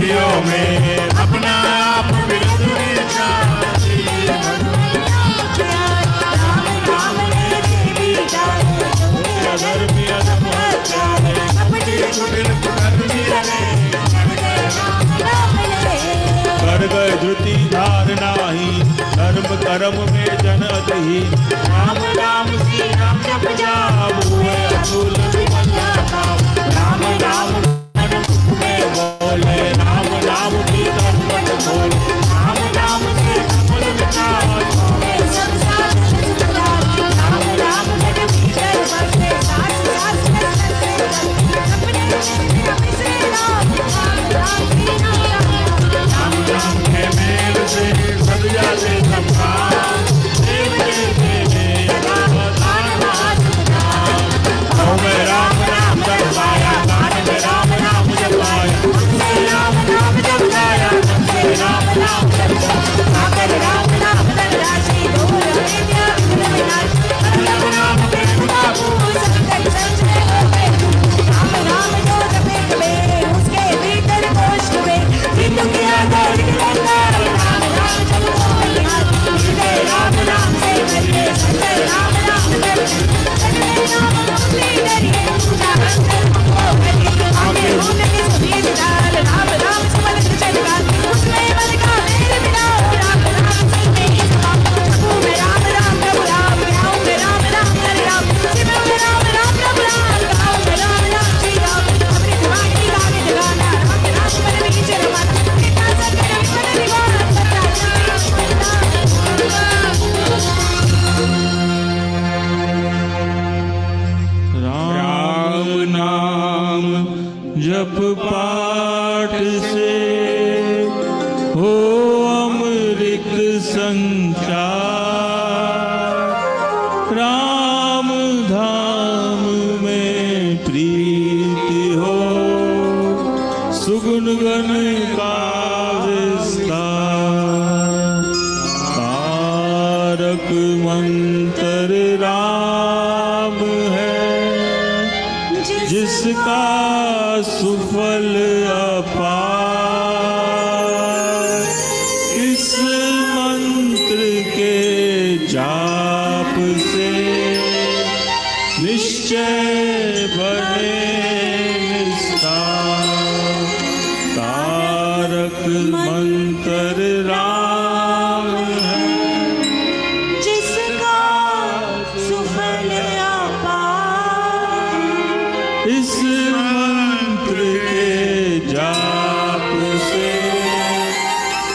विरोधियों में अपना आप विरोधी जाति। कर गए धृति धारणा ही धर्म कर्म में जन अतही। राम राम श्री राम जप जाप हुए अतुल राम राम में बोले राम राम की तरपट बोले राम राम से सफल विकास राम राम के मेल से सदिया से सबका राम राम जप गाया गान में राम राम जप गाया राम राम जप गाया राम राम जप सागर राम नाम धन राशि दूर विद्या राम राम प्रेम का भूल संकट संचय हो गए। राम राम जो जपे कबे उसके भीतर कोष्ठ में हिंदू की आदर राम राम जप बोले राम राम से करके संजय राम राम जप राम अपनी डरिए पूजा अंतर को करिए आगे उनके सभी विचार राम राम समल चलगा उसमें मन का मेरे बिना राम राम सीते समाप्त प्रभु में राम राम प्रभु राम गाँव में राम राम हरे राम शिव में राम राम प्रभु राम गाँव में राम राम श्री राम अपनी दिमाग की गाने जगाना राम राम मन में नीचे रमाना कितना सत्य मन निवार सत्य राम नाम जप पाठ से हो अमृत संचार। राम धाम में प्रीति हो सुगुण गण का विस्तार। तारक मंत्र राम है जिसका सुफल अपार। इस मंत्र के जाप से निश्चय बने निस्तार। तारक मंत्र राम है जिसका सुफल अपार। इस मंत्र के जाप से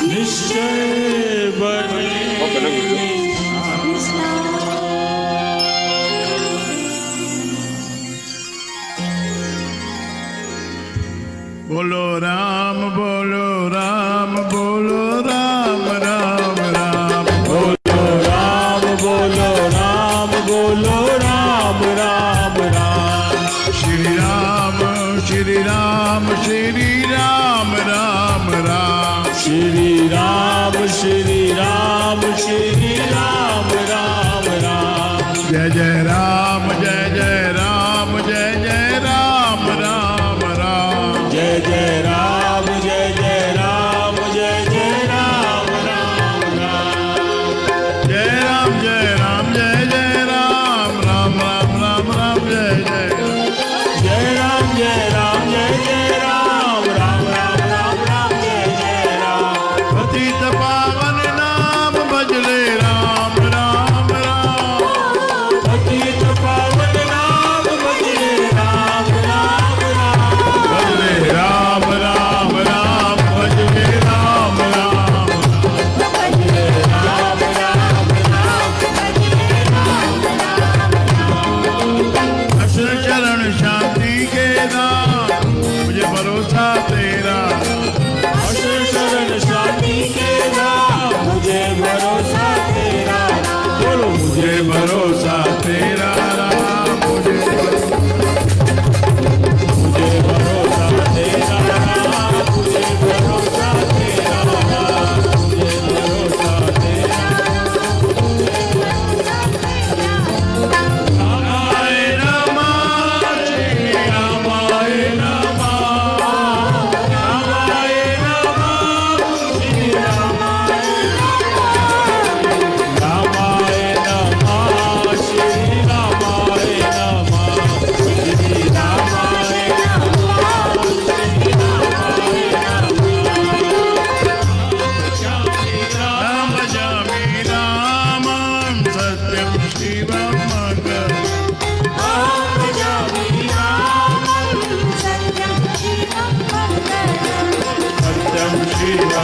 निश्चय बने। बोलो राम बोलो राम बोलो राम राम राम बोलो राम बोलो राम बोलो राम राम राम। श्री राम श्री राम श्री राम राम राम श्री राम श्री राम श्री राम राम राम। जय जय राम जय जय राम जय जय राम राम राम। जय जय राम जय जय राम जय जय राम राम राम। जय राम जय राम जय जय राम राम राम राम राम जय जय। जय राम जय राम जय जय राम राम राम राम राम जय जय राम। पतित पावन नाम भजले राम राम राम। पतित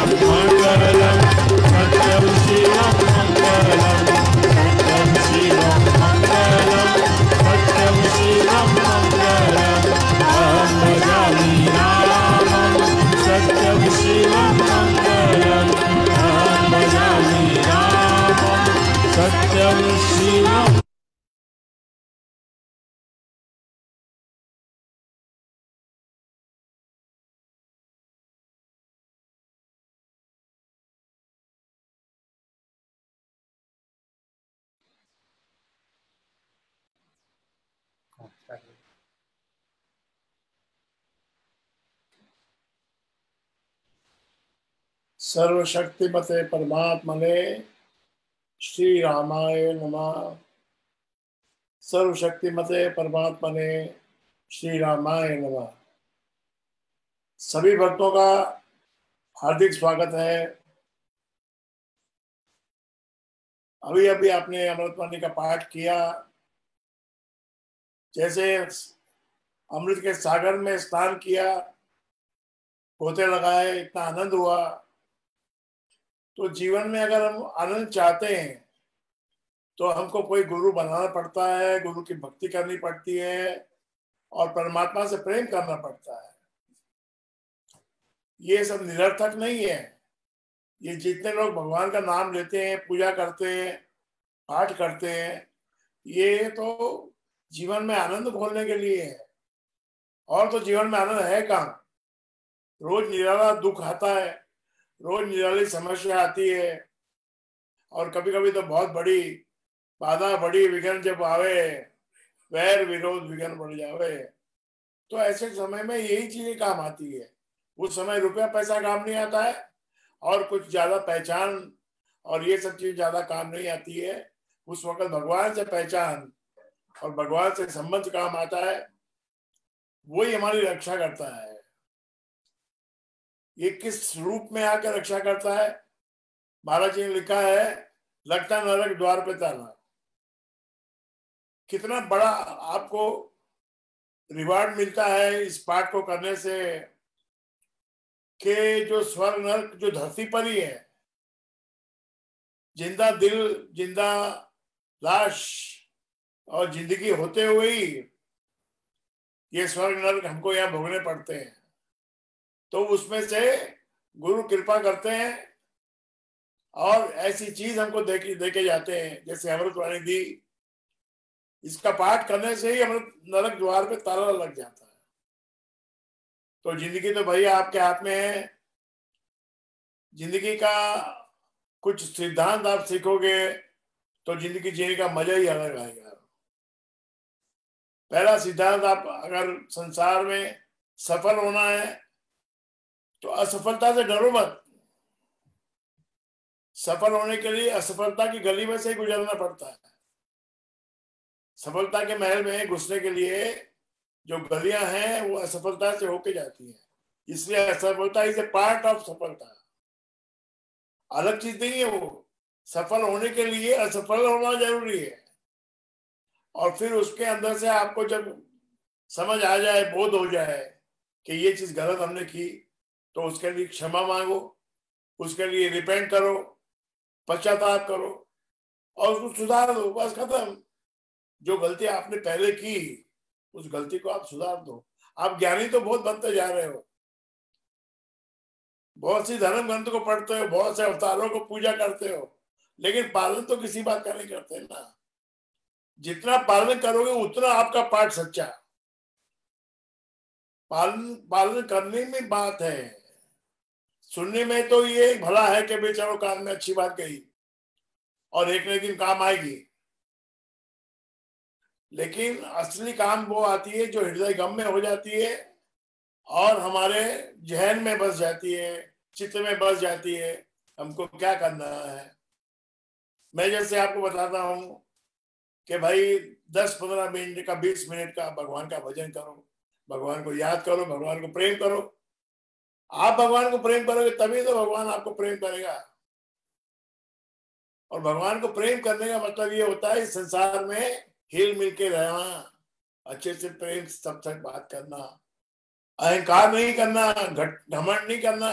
मंगलम सत्यम शिवम मंगलम सत्यम शिवम मंगलम सत्यम शिवम मंगलम अहं भजामि रामं सत्यम शिवम मंगलम अहं भजामि रामं सत्यम शिवम। सर्वशक्तिमते परमात्मने श्री रामाय नमः। सर्वशक्तिमते परमात्मने श्री रामाय नमः। सभी भक्तों का हार्दिक स्वागत है। अभी अभी आपने अमृतवाणी का पाठ किया। जैसे अमृत के सागर में स्नान किया, गोते लगाए, इतना आनंद हुआ। तो जीवन में अगर हम आनंद चाहते हैं तो हमको कोई गुरु बनाना पड़ता है, गुरु की भक्ति करनी पड़ती है और परमात्मा से प्रेम करना पड़ता है। ये सब निरर्थक नहीं है। ये जितने लोग भगवान का नाम लेते हैं, पूजा करते हैं, पाठ करते हैं, ये तो जीवन में आनंद घोलने के लिए है। और तो जीवन में आनंद है कहाँ? रोज निराला दुख आता है, रोज निराली समस्या आती है, और कभी कभी तो बहुत बड़ी बाधा, बड़ी विघ्न जब आवे, वैर विरोध विघ्न बढ़ जावे, तो ऐसे समय में यही चीजें काम आती है। उस समय रुपया पैसा काम नहीं आता है और कुछ ज्यादा पहचान और ये सब चीज ज्यादा काम नहीं आती है। उस वक्त भगवान से पहचान और भगवान से संबंध काम आता है, वही हमारी रक्षा करता है। ये किस रूप में आकर रक्षा करता है? महाराज जी ने लिखा है, लगता नरक द्वार पे ताला। कितना बड़ा आपको रिवार्ड मिलता है इस पाठ को करने से कि जो स्वर्ग नरक जो धरती पर ही है, जिंदा दिल, जिंदा लाश और जिंदगी होते हुए ही ये स्वर्ग नरक हमको यहाँ भोगने पड़ते हैं। तो उसमें से गुरु कृपा करते हैं और ऐसी चीज हमको देके जाते हैं, जैसे अमृतवाणी दी। इसका पाठ करने से ही अमृत नरक द्वार पे ताला लग जाता है। तो जिंदगी तो भैया आपके हाथ में है। जिंदगी का कुछ सिद्धांत आप सीखोगे तो जिंदगी जीने का मजा ही अलग आएगा। पहला सिद्धांत, आप अगर संसार में सफल होना है तो असफलता से डरो मत। सफल होने के लिए असफलता की गली में से ही गुजरना पड़ता है। सफलता के महल में घुसने के लिए जो गलियां हैं वो असफलता से होके जाती हैं। इसलिए असफलता इज ए पार्ट ऑफ सफलता, अलग चीज नहीं है वो। सफल होने के लिए असफल होना जरूरी है। और फिर उसके अंदर से आपको जब समझ आ जाए, बोध हो जाए कि ये चीज गलत हमने की, तो उसके लिए क्षमा मांगो, उसके लिए रिपेंट करो, पश्चाताप करो और उसको सुधार दो। बस खत्म। जो गलती आपने पहले की उस गलती को आप सुधार दो। आप ज्ञानी तो बहुत बनते जा रहे हो, बहुत सी धर्म ग्रंथ को पढ़ते हो, बहुत से अवतारों को पूजा करते हो, लेकिन पालन तो किसी बात का नहीं करते ना। जितना पालन करोगे उतना आपका पाठ सच्चा। पालन करने में बात है, सुनने में तो ये भला है कि भाई चलो कान में अच्छी बात कही और एक न एक दिन काम आएगी, लेकिन असली काम वो आती है जो हृदय गम में हो जाती है और हमारे जहन में बस जाती है, चित्त में बस जाती है। हमको क्या करना है? मैं जैसे आपको बताता हूं कि भाई 10-15 मिनट का, 20 मिनट का भगवान का भजन करो, भगवान को याद करो, भगवान को प्रेम करो। आप भगवान को प्रेम करोगे तभी तो भगवान आपको प्रेम करेगा। और भगवान को प्रेम करने का मतलब ये होता है इस संसार में हिल मिल के रहना, अच्छे से प्रेम सब तक बात करना, अहंकार नहीं करना, घमंड नहीं करना,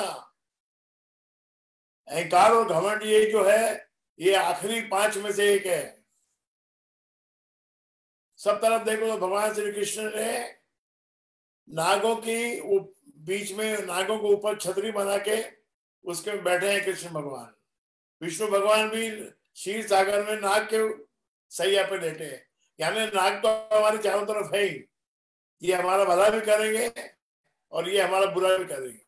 अहंकार और घमंड ये जो है, ये आखिरी 5 में से एक है। सब तरफ देखो तो भगवान श्री कृष्ण ने नागों की बीच में, नागों को ऊपर छतरी बना के उसके में बैठे हैं कृष्ण भगवान। विष्णु भगवान भी क्षीर सागर में नाग के सैया पे लेटे हैं। यानी नाग तो हमारे चारों तरफ है ही, ये हमारा भला भी करेंगे और ये हमारा बुरा भी करेंगे।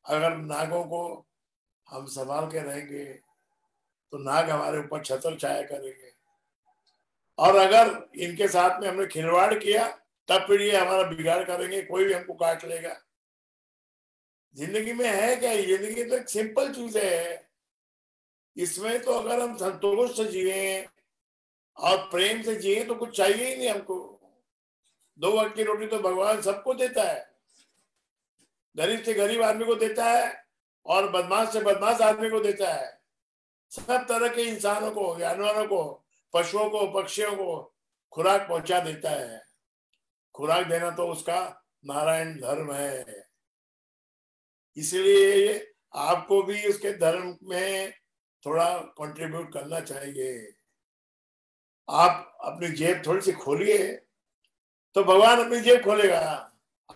अगर नागों को हम संभाल के रहेंगे तो नाग हमारे ऊपर छत्र छाया करेंगे, और अगर इनके साथ में हमने खिलवाड़ किया तब फिर ये हमारा बिगाड़ करेंगे, कोई भी हमको काट लेगा। जिंदगी में है क्या? जिंदगी तो एक सिंपल चीज है। इसमें तो अगर हम संतोष से जिए और प्रेम से जिए तो कुछ चाहिए ही नहीं हमको। 2 वक्त की रोटी तो भगवान सबको देता है, गरीब से गरीब आदमी को देता है और बदमाश से बदमाश आदमी को देता है। सब तरह के इंसानों को, जानवरों को, पशुओं को, पक्षियों को खुराक पहुंचा देता है। खुराक देना तो उसका नारायण धर्म है। इसलिए आपको भी उसके धर्म में थोड़ा कंट्रीब्यूट करना चाहिए। आप अपनी जेब थोड़ी सी खोलिए तो भगवान अपनी जेब खोलेगा।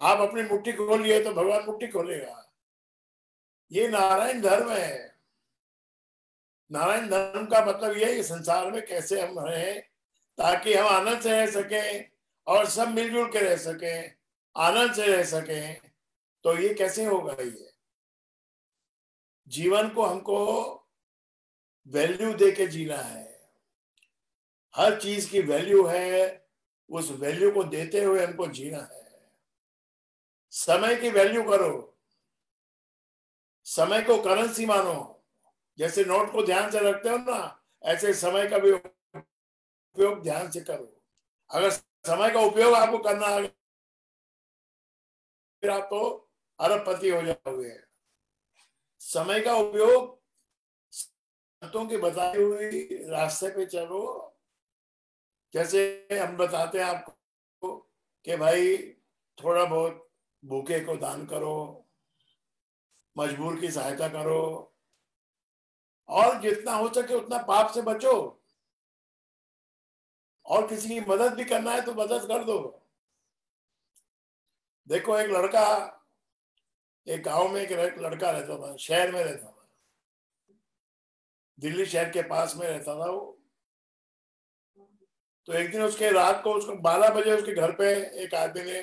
आप अपनी मुट्ठी खोलिए तो भगवान मुट्ठी खोलेगा। ये नारायण धर्म है। नारायण धर्म का मतलब यह है कि संसार में कैसे हम रहें ताकि हम आनंद से रह सकें और सब मिलजुल के रह सकें, आनंद से रह सकें। तो ये कैसे होगा? ये जीवन को हमको वैल्यू दे के जीना है। हर चीज की वैल्यू है, उस वैल्यू को देते हुए हमको जीना है। समय की वैल्यू करो, समय को करेंसी मानो। जैसे नोट को ध्यान से रखते हो ना, ऐसे समय का भी उपयोग ध्यान से करो। अगर समय का उपयोग आपको करना आ गया फिर आप तो अरबपति हो जाओगे। समय का उपयोग संतों की बताई हुई रास्ते पे चलो। जैसे हम बताते हैं आपको कि भाई थोड़ा बहुत भूखे को दान करो, मजबूर की सहायता करो, और जितना हो सके उतना पाप से बचो। और किसी की मदद भी करना है तो मदद कर दो। देखो एक लड़का, एक गांव में एक लड़का रहता था, शहर में रहता था, दिल्ली शहर के पास में रहता था वो। तो एक दिन उसके रात को, उसको 12 बजे उसके घर पे एक आदमी ने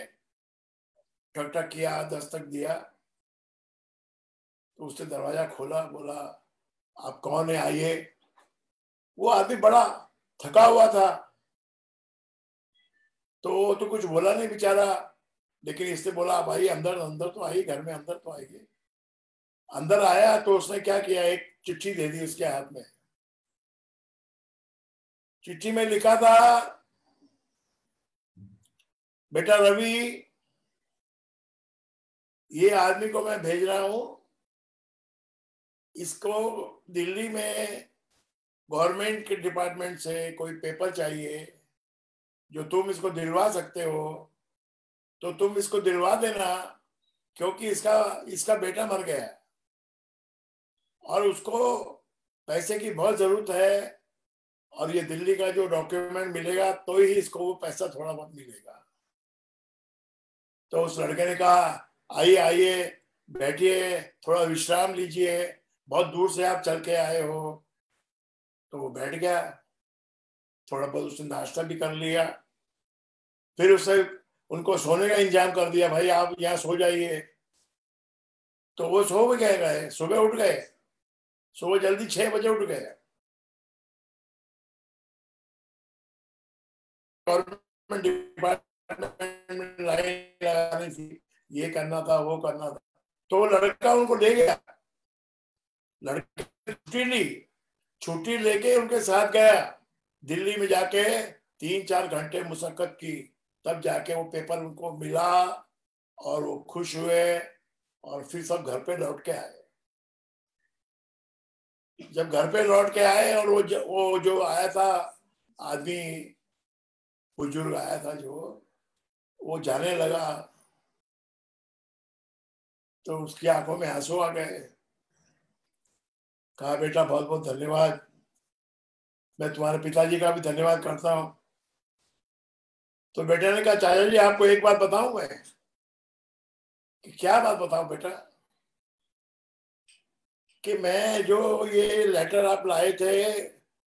ठक ठक किया, दस्तक दिया। तो उसने दरवाजा खोला, बोला आप कौन है, आइए। वो आदमी बड़ा थका हुआ था तो कुछ बोला नहीं बेचारा, लेकिन इसने बोला आप आइए, अंदर अंदर तो आइए, घर में अंदर तो आइए। अंदर आया तो उसने क्या किया, एक चिट्ठी दे दी उसके हाथ में। चिट्ठी में लिखा था, बेटा रवि, ये आदमी को मैं भेज रहा हूं, इसको दिल्ली में गवर्नमेंट के डिपार्टमेंट से कोई पेपर चाहिए जो तुम इसको दिलवा सकते हो तो तुम इसको दिलवा देना, क्योंकि इसका बेटा मर गया है और उसको पैसे की बहुत जरूरत है, और ये दिल्ली का जो डॉक्यूमेंट मिलेगा तो ही इसको वो पैसा थोड़ा बहुत मिलेगा। तो उस लड़के ने कहा आइए आइए, बैठिए, थोड़ा विश्राम लीजिए, बहुत दूर से आप चल के आए हो। तो वो बैठ गया, थोड़ा बहुत उसने नाश्ता भी कर लिया। फिर उसने उनको सोने का इंतजाम कर दिया, भाई आप यहाँ सो जाइए। तो वो सो भी गए, सुबह उठ गए, सुबह जल्दी 6 बजे उठ गए। गवर्नमेंट डिपार्टमेंट में लाइन लगानी थी, ये करना था, वो करना था। तो वो लड़का उनको ले गया, लड़के छुट्टी ली, छुट्टी लेके उनके साथ गया। दिल्ली में जाके 3-4 घंटे मुशक्कत की, तब जाके वो पेपर उनको मिला और वो खुश हुए और फिर सब घर पे लौट के आए। जब घर पे लौट के आए और वो जो आया था आदमी, बुजुर्ग आया था जो, वो जाने लगा तो उसकी आंखों में आंसू आ गए। कहा बेटा बहुत बहुत धन्यवाद, मैं तुम्हारे पिताजी का भी धन्यवाद करता हूं। तो बेटे ने कहा चाचा जी आपको एक बात बताऊं मैं। कि क्या बात बताऊं बेटा? कि मैं जो ये लेटर आप लाए थे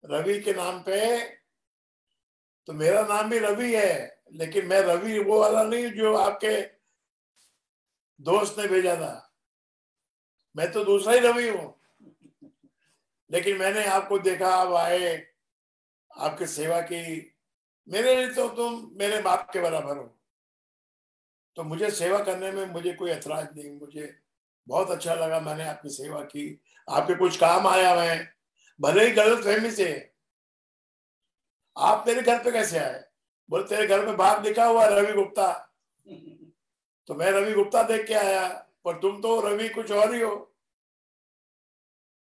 रवि के नाम पे, तो मेरा नाम भी रवि है, लेकिन मैं रवि वो वाला नहीं जो आपके दोस्त ने भेजा था, मैं तो दूसरा ही रवि हूं। लेकिन मैंने आपको देखा, आप आए, आपकी सेवा की, मेरे लिए तो तुम मेरे बाप के बराबर हो, तो मुझे सेवा करने में मुझे कोई ऐतराज नहीं, मुझे बहुत अच्छा लगा, मैंने आपकी सेवा की, आपके कुछ काम आया मैं, भले ही गलत फहमी से। आप मेरे घर पे कैसे आए? बोले तेरे घर में बाहर लिखा हुआ रवि गुप्ता, तो मैं रवि गुप्ता देख के आया, पर तुम तो रवि कुछ और ही हो।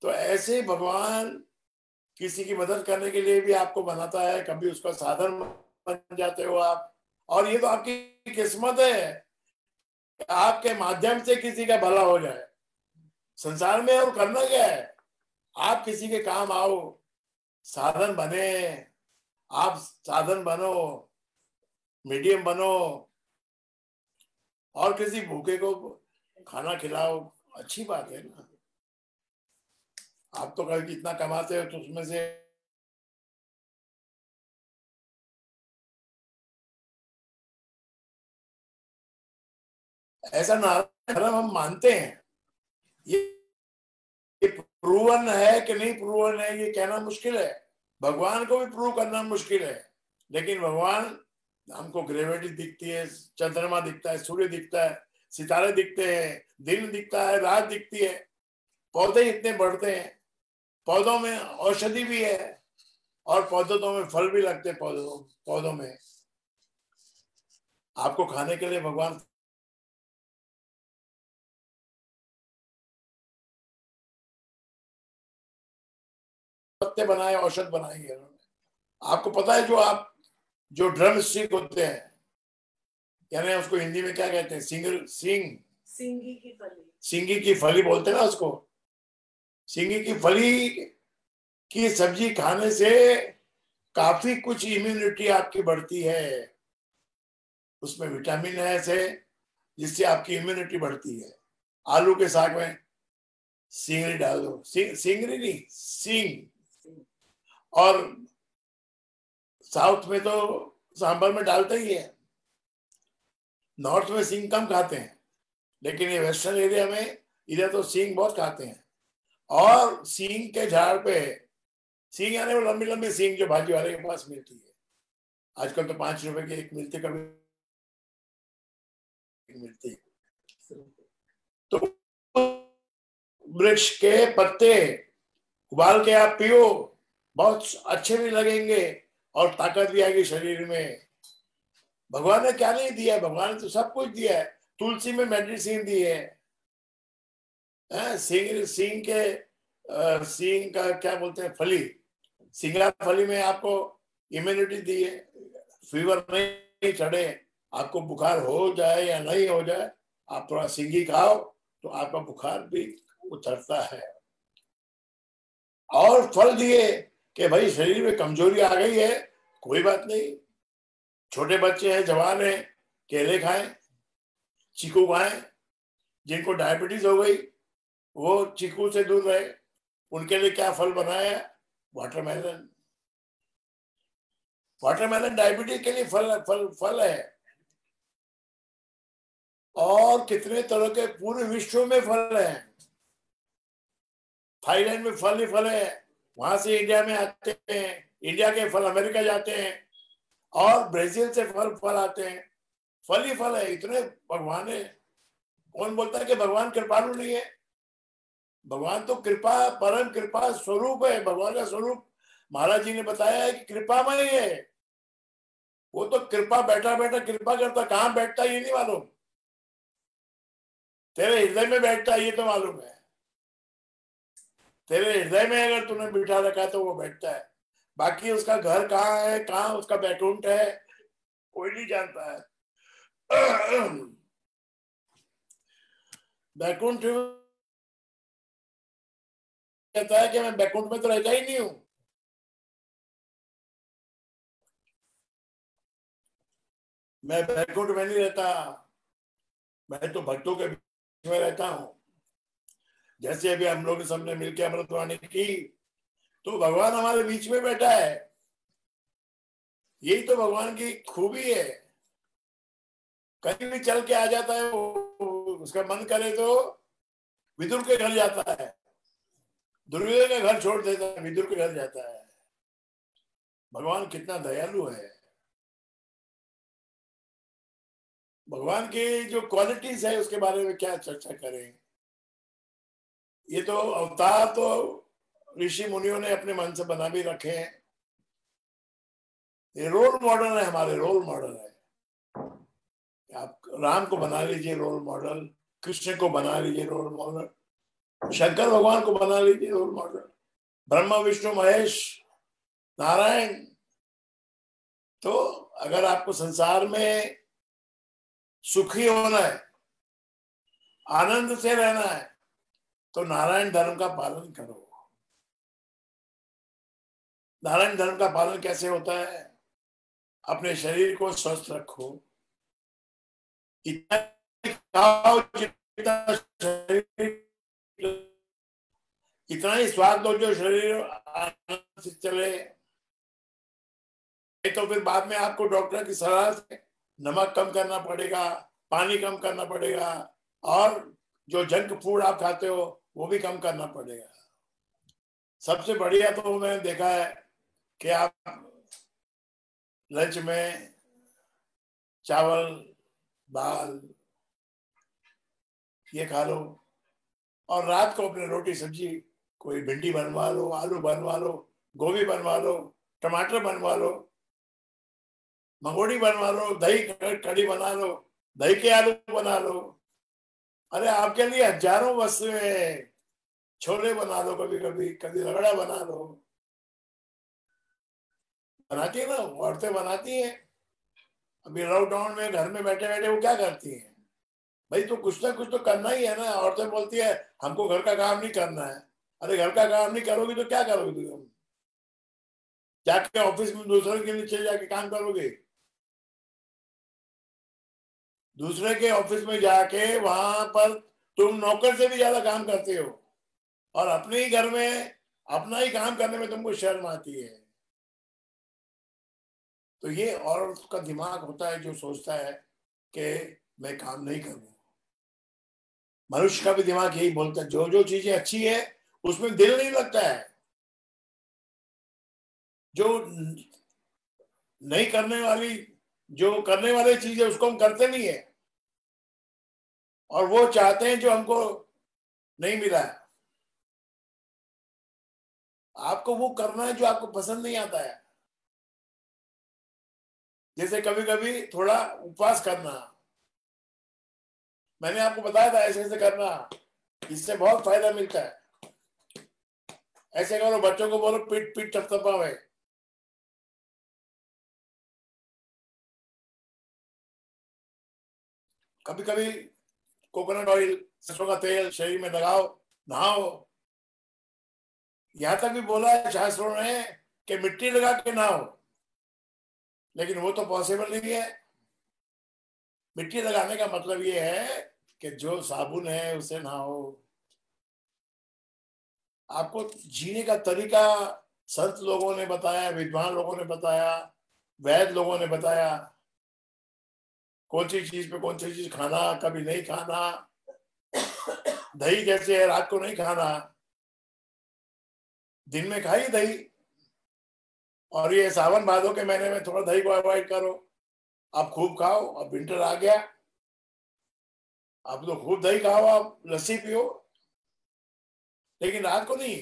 तो ऐसे भगवान किसी की मदद करने के लिए भी आपको बनाता है, कभी उसका साधन बन जाते हो आप। और ये तो आपकी किस्मत है कि आपके माध्यम से किसी का भला हो जाए संसार में। और करना क्या है, आप किसी के काम आओ, साधन बने, आप साधन बनो, मीडियम बनो, और किसी भूखे को खाना खिलाओ, अच्छी बात है ना। आप तो कभी इतना कमाते हो तो उसमें से ऐसा नारायण धर्म हम मानते हैं, ये प्रूवन है कि नहीं प्रूवन है ये कहना मुश्किल है, भगवान को भी प्रूव करना मुश्किल है। लेकिन भगवान हमको ग्रेविटी दिखती है, चंद्रमा दिखता है, सूर्य दिखता है, सितारे दिखते हैं, दिन दिखता है, रात दिखती है, पौधे इतने बढ़ते हैं, पौधों में औषधि भी है, और पौधों में फल भी लगते हैं, पौधों में आपको खाने के लिए भगवान पत्ते बनाए, औषध बनाई है उन्होंने। आपको पता है जो ड्रम स्टिक होते हैं, यानी उसको हिंदी में क्या कहते हैं, सिंगी की फली बोलते हैं ना उसको। सिंगी की फली की सब्जी खाने से काफी कुछ इम्यूनिटी आपकी बढ़ती है, उसमें विटामिन है ऐसे जिससे आपकी इम्यूनिटी बढ़ती है। आलू के साग में सिंगरी डाल दो, सिंगरी नहीं सिंग। और साउथ में तो सांभर में डालते ही है, नॉर्थ में सिंग कम खाते हैं, लेकिन ये वेस्टर्न एरिया में इधर तो सिंग बहुत खाते हैं। और सिंग के झाड़ पे, सिंग यानी वो लंबी लंबी सिंग जो भाजी वाले के पास मिलती है, आजकल तो 5 रुपए की एक मिलती, कभी मिलती है। तो वृक्ष के पत्ते उबाल के आप पियो, बहुत अच्छे भी लगेंगे और ताकत भी आएगी शरीर में। भगवान ने क्या नहीं दिया है, भगवान ने तो सब कुछ दिया है। तुलसी में मेडिसिन दी है, सिंग का क्या बोलते हैं, फली, सिंगला फली में आपको इम्यूनिटी दी है, फीवर नहीं चढ़े, आपको बुखार हो जाए या नहीं हो जाए, आप थोड़ा सिंगी खाओ तो आपका बुखार भी उतरता है। और फल दिए कि भाई शरीर में कमजोरी आ गई है, कोई बात नहीं, छोटे बच्चे हैं, जवान हैं, केले खाएं, चीकू खाएं, जिनको डायबिटीज हो गई वो चीकू से दूर रहे, उनके लिए क्या फल बनाया, वाटरमेलन। वाटरमेलन डायबिटीज के लिए फल है। और कितने तरह के पूरे विश्व में फल है, थाईलैंड में फल ही फल है, वहां से इंडिया में आते हैं, इंडिया के फल अमेरिका जाते हैं, और ब्राजील से फल आते हैं, फल ही फल है इतने। भगवान है, कौन बोलता है कि भगवान कृपालु नहीं है? भगवान तो कृपा, परम कृपा स्वरूप है। भगवान का स्वरूप महाराज जी ने बताया है कि कृपामय है। वो तो कृपा बैठा बैठा कृपा करता, कहां बैठता ये नहीं मालूम, तेरे हृदय में बैठता ये तो मालूम है। तेरे हृदय में अगर तूने बिठा रखा तो वो बैठता है, बाकी उसका घर कहाँ है, कहाँ उसका बैकुंठ है, कोई नहीं जानता है। बैकुंठ कहता है कि मैं बैकुंठ में तो रहता ही नहीं हूं। मैं बैकुंठ में नहीं रहता, मैं तो भक्तों के बीच में रहता हूं। जैसे अभी हम लोग ने सबने मिलकर अमृतवाणी की, तो भगवान हमारे बीच में बैठा है। यही तो भगवान की खूबी है। कहीं भी चल के आ जाता है वो, उसका मन करे तो विदुर के घर जाता है, दुर्योधन का घर छोड़ देता है, विदुर के घर जाता है। भगवान कितना दयालु है। भगवान की जो क्वालिटीज है उसके बारे में क्या चर्चा करें। ये तो अवतार तो ऋषि मुनियों ने अपने मन से बना भी रखे हैं। ये रोल मॉडल है, हमारे रोल मॉडल है। आप राम को बना लीजिए रोल मॉडल, कृष्ण को बना लीजिए रोल मॉडल, शंकर भगवान को बना लीजिए रोल मॉडल, ब्रह्मा विष्णु महेश नारायण। तो अगर आपको संसार में सुखी होना है, आनंद से रहना है, तो नारायण धर्म का पालन करो। नारायण धर्म का पालन कैसे होता है? अपने शरीर को स्वस्थ रखो, इतना खाओ जितना शरीर, इतना ही स्वाद दो जो शरीर आनंद से चले। तो फिर बाद में आपको डॉक्टर की सलाह से नमक कम करना पड़ेगा, पानी कम करना पड़ेगा, और जो जंक फूड आप खाते हो वो भी कम करना पड़ेगा। सबसे बढ़िया तो मैंने देखा है कि आप लंच में चावल दाल ये खा लो, और रात को अपने रोटी सब्जी, कोई भिंडी बनवा लो, आलू बनवा लो, गोभी बनवा लो, टमाटर बनवा लो, मंगोड़ी बनवा लो, दही कड़ी बना लो, दही के आलू बना लो। अरे आपके लिए हजारों वस्तुएं। छोले बना लो, कभी कभी कभी रगड़ा बना लो। बनाती है ना, औरतें बनाती हैं। अभी लॉकडाउन में घर में बैठे बैठे वो क्या करती हैं? भाई तो कुछ ना कुछ तो करना ही है ना। औरतें बोलती है हमको घर का काम नहीं करना है। अरे घर का काम नहीं करोगी तो क्या करोगी तुम? जाके ऑफिस में दूसरे के नीचे जाके काम करोगे? दूसरे के ऑफिस में जाके वहां पर तुम नौकर से भी ज्यादा काम करते हो, और अपने ही घर में अपना ही काम करने में तुमको शर्म आती है। तो ये औरत का दिमाग होता है जो सोचता है कि मैं काम नहीं करूं। मनुष्य का भी दिमाग यही बोलता है, जो जो चीजें अच्छी है उसमें दिल नहीं लगता है। जो नहीं करने वाली, जो करने वाली चीज है उसको हम करते नहीं है, और वो चाहते हैं जो हमको नहीं मिला है। आपको वो करना है जो आपको पसंद नहीं आता है। जैसे कभी कभी थोड़ा उपवास करना, मैंने आपको बताया था ऐसे ऐसे करना, इससे बहुत फायदा मिलता है। ऐसे करो, बच्चों को बोलो पीठ पीठ थपथपावे। कभी कभी कोकोनट ऑयल, सरसों का तेल शरीर में लगाओ, नहाओ। यहां तक भी बोला है शास्त्रों ने कि मिट्टी लगा के नहाओ, लेकिन वो तो पॉसिबल नहीं है। मिट्टी लगाने का मतलब ये है कि जो साबुन है उसे नहाओ। आपको जीने का तरीका संत लोगों ने बताया, विद्वान लोगों ने बताया, वैद लोगों ने बताया। कौन सी चीज पे कौन सी चीज खाना, कभी नहीं खाना। दही जैसे है, रात को नहीं खाना, दिन में खाइए दही। और ये सावन भादों के महीने में थोड़ा दही को अवॉइड करो। आप खूब खाओ, अब विंटर आ गया, आप तो खूब दही खाओ, आप लस्सी पियो, लेकिन रात को नहीं।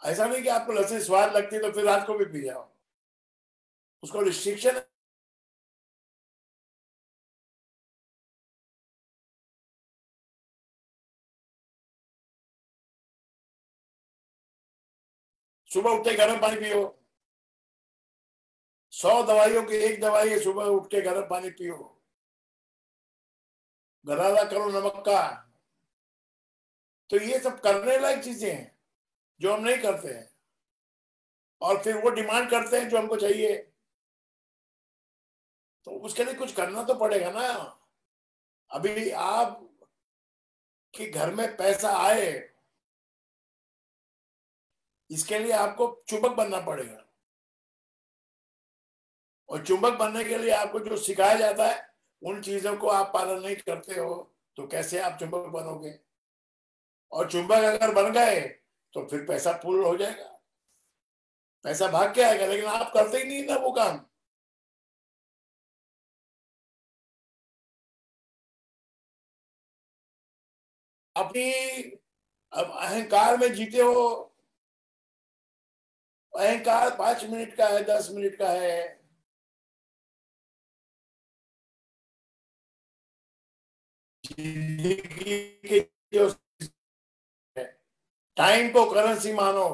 ऐसा नहीं कि आपको लस्सी स्वाद लगती है तो फिर रात को भी पी जाओ, उसको रिस्ट्रिक्शन। सुबह उठते गर्म पानी पियो। 100 दवाइयों की एक दवाई है, सुबह उठ के गर्म पानी पियो। गरारा करो नमक का, तो ये सब करने लायक चीजें हैं जो हम नहीं करते हैं, और फिर वो डिमांड करते हैं जो हमको चाहिए। तो उसके लिए कुछ करना तो पड़ेगा ना। अभी आप के घर में पैसा आए, इसके लिए आपको चुंबक बनना पड़ेगा, और चुंबक बनने के लिए आपको जो सिखाया जाता है उन चीजों को आप पालन नहीं करते हो, तो कैसे आप चुंबक बनोगे? और चुंबक अगर बन गए तो फिर पैसा पूर्ण हो जाएगा, पैसा भाग के आएगा, लेकिन आप करते ही नहीं ना वो काम। अपनी अब अहंकार में जीते हो। अहंकार 5 मिनट का है, 10 मिनट का है। जिंदगी के जो टाइम को करेंसी मानो,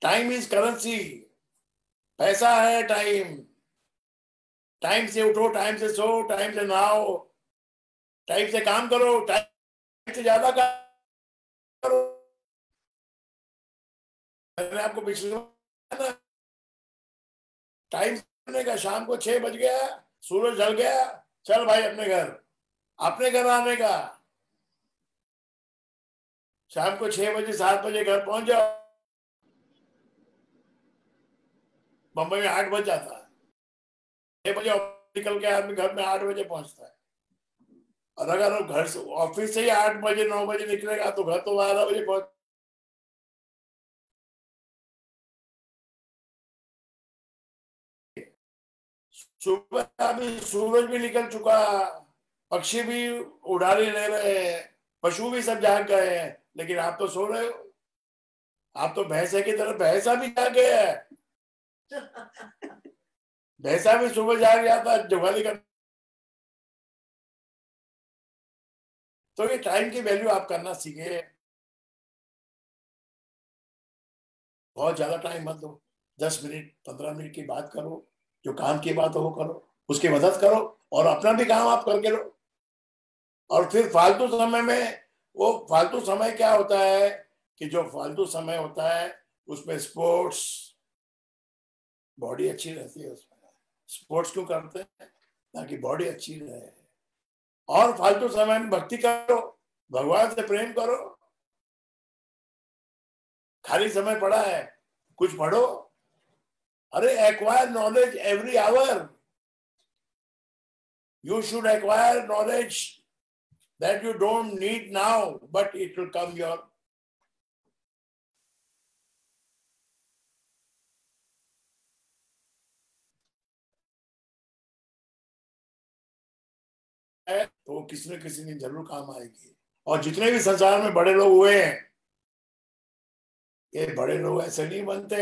टाइम इज करेंसी, पैसा है टाइम। टाइम से उठो, टाइम से सो, टाइम से नहाओ, टाइम से काम करो, टाइम से ज्यादा करो। मैंने आपको पिछले टाइम करने का, शाम को 6 बज गया, सूरज ढल गया, चल भाई अपने घर आने का। शाम को 6 बजे 7 बजे घर पहुंच जाओ। बंबई में 8 बज जाता है, 6 बजे निकल के आदमी घर में 8 बजे पहुंचता है। और अगर घर से ऑफिस से ही 8 बजे 9 बजे निकलेगा तो घर तो 12 बजे पहुंच। सुबह अभी सूरज भी निकल चुका, पक्षी भी उड़ाने ले रहे हैं, पशु भी सब जाग गए हैं, लेकिन आप तो सो रहे हो। आप तो भैंसे की तरह, भैंसा भी जाग गया है, भैंसा भी सुबह जाग जाता है जुगाली कर। तो ये टाइम की वैल्यू आप करना सीखे। बहुत ज्यादा टाइम मत दो, 10 मिनट 15 मिनट की बात करो, जो काम की बात हो वो करो, उसकी मदद करो, और अपना भी काम आप करके लो। और फिर फालतू समय में, वो फालतू समय क्या होता है कि जो फालतू समय होता है उसमें स्पोर्ट्स, बॉडी अच्छी रहती है उसमें। स्पोर्ट्स क्यों करते हैं? ताकि बॉडी अच्छी रहे। और फालतू समय में भक्ति करो, भगवान से प्रेम करो। खाली समय पड़ा है, कुछ पढ़ो। अरे acquire knowledge every hour. You should acquire knowledge that you don't need now, but it will come your. तो किसी न किसी दिन जरूर काम आएगी। और जितने भी संसार में बड़े लोग हुए हैं, ये बड़े लोग ऐसे नहीं बनते।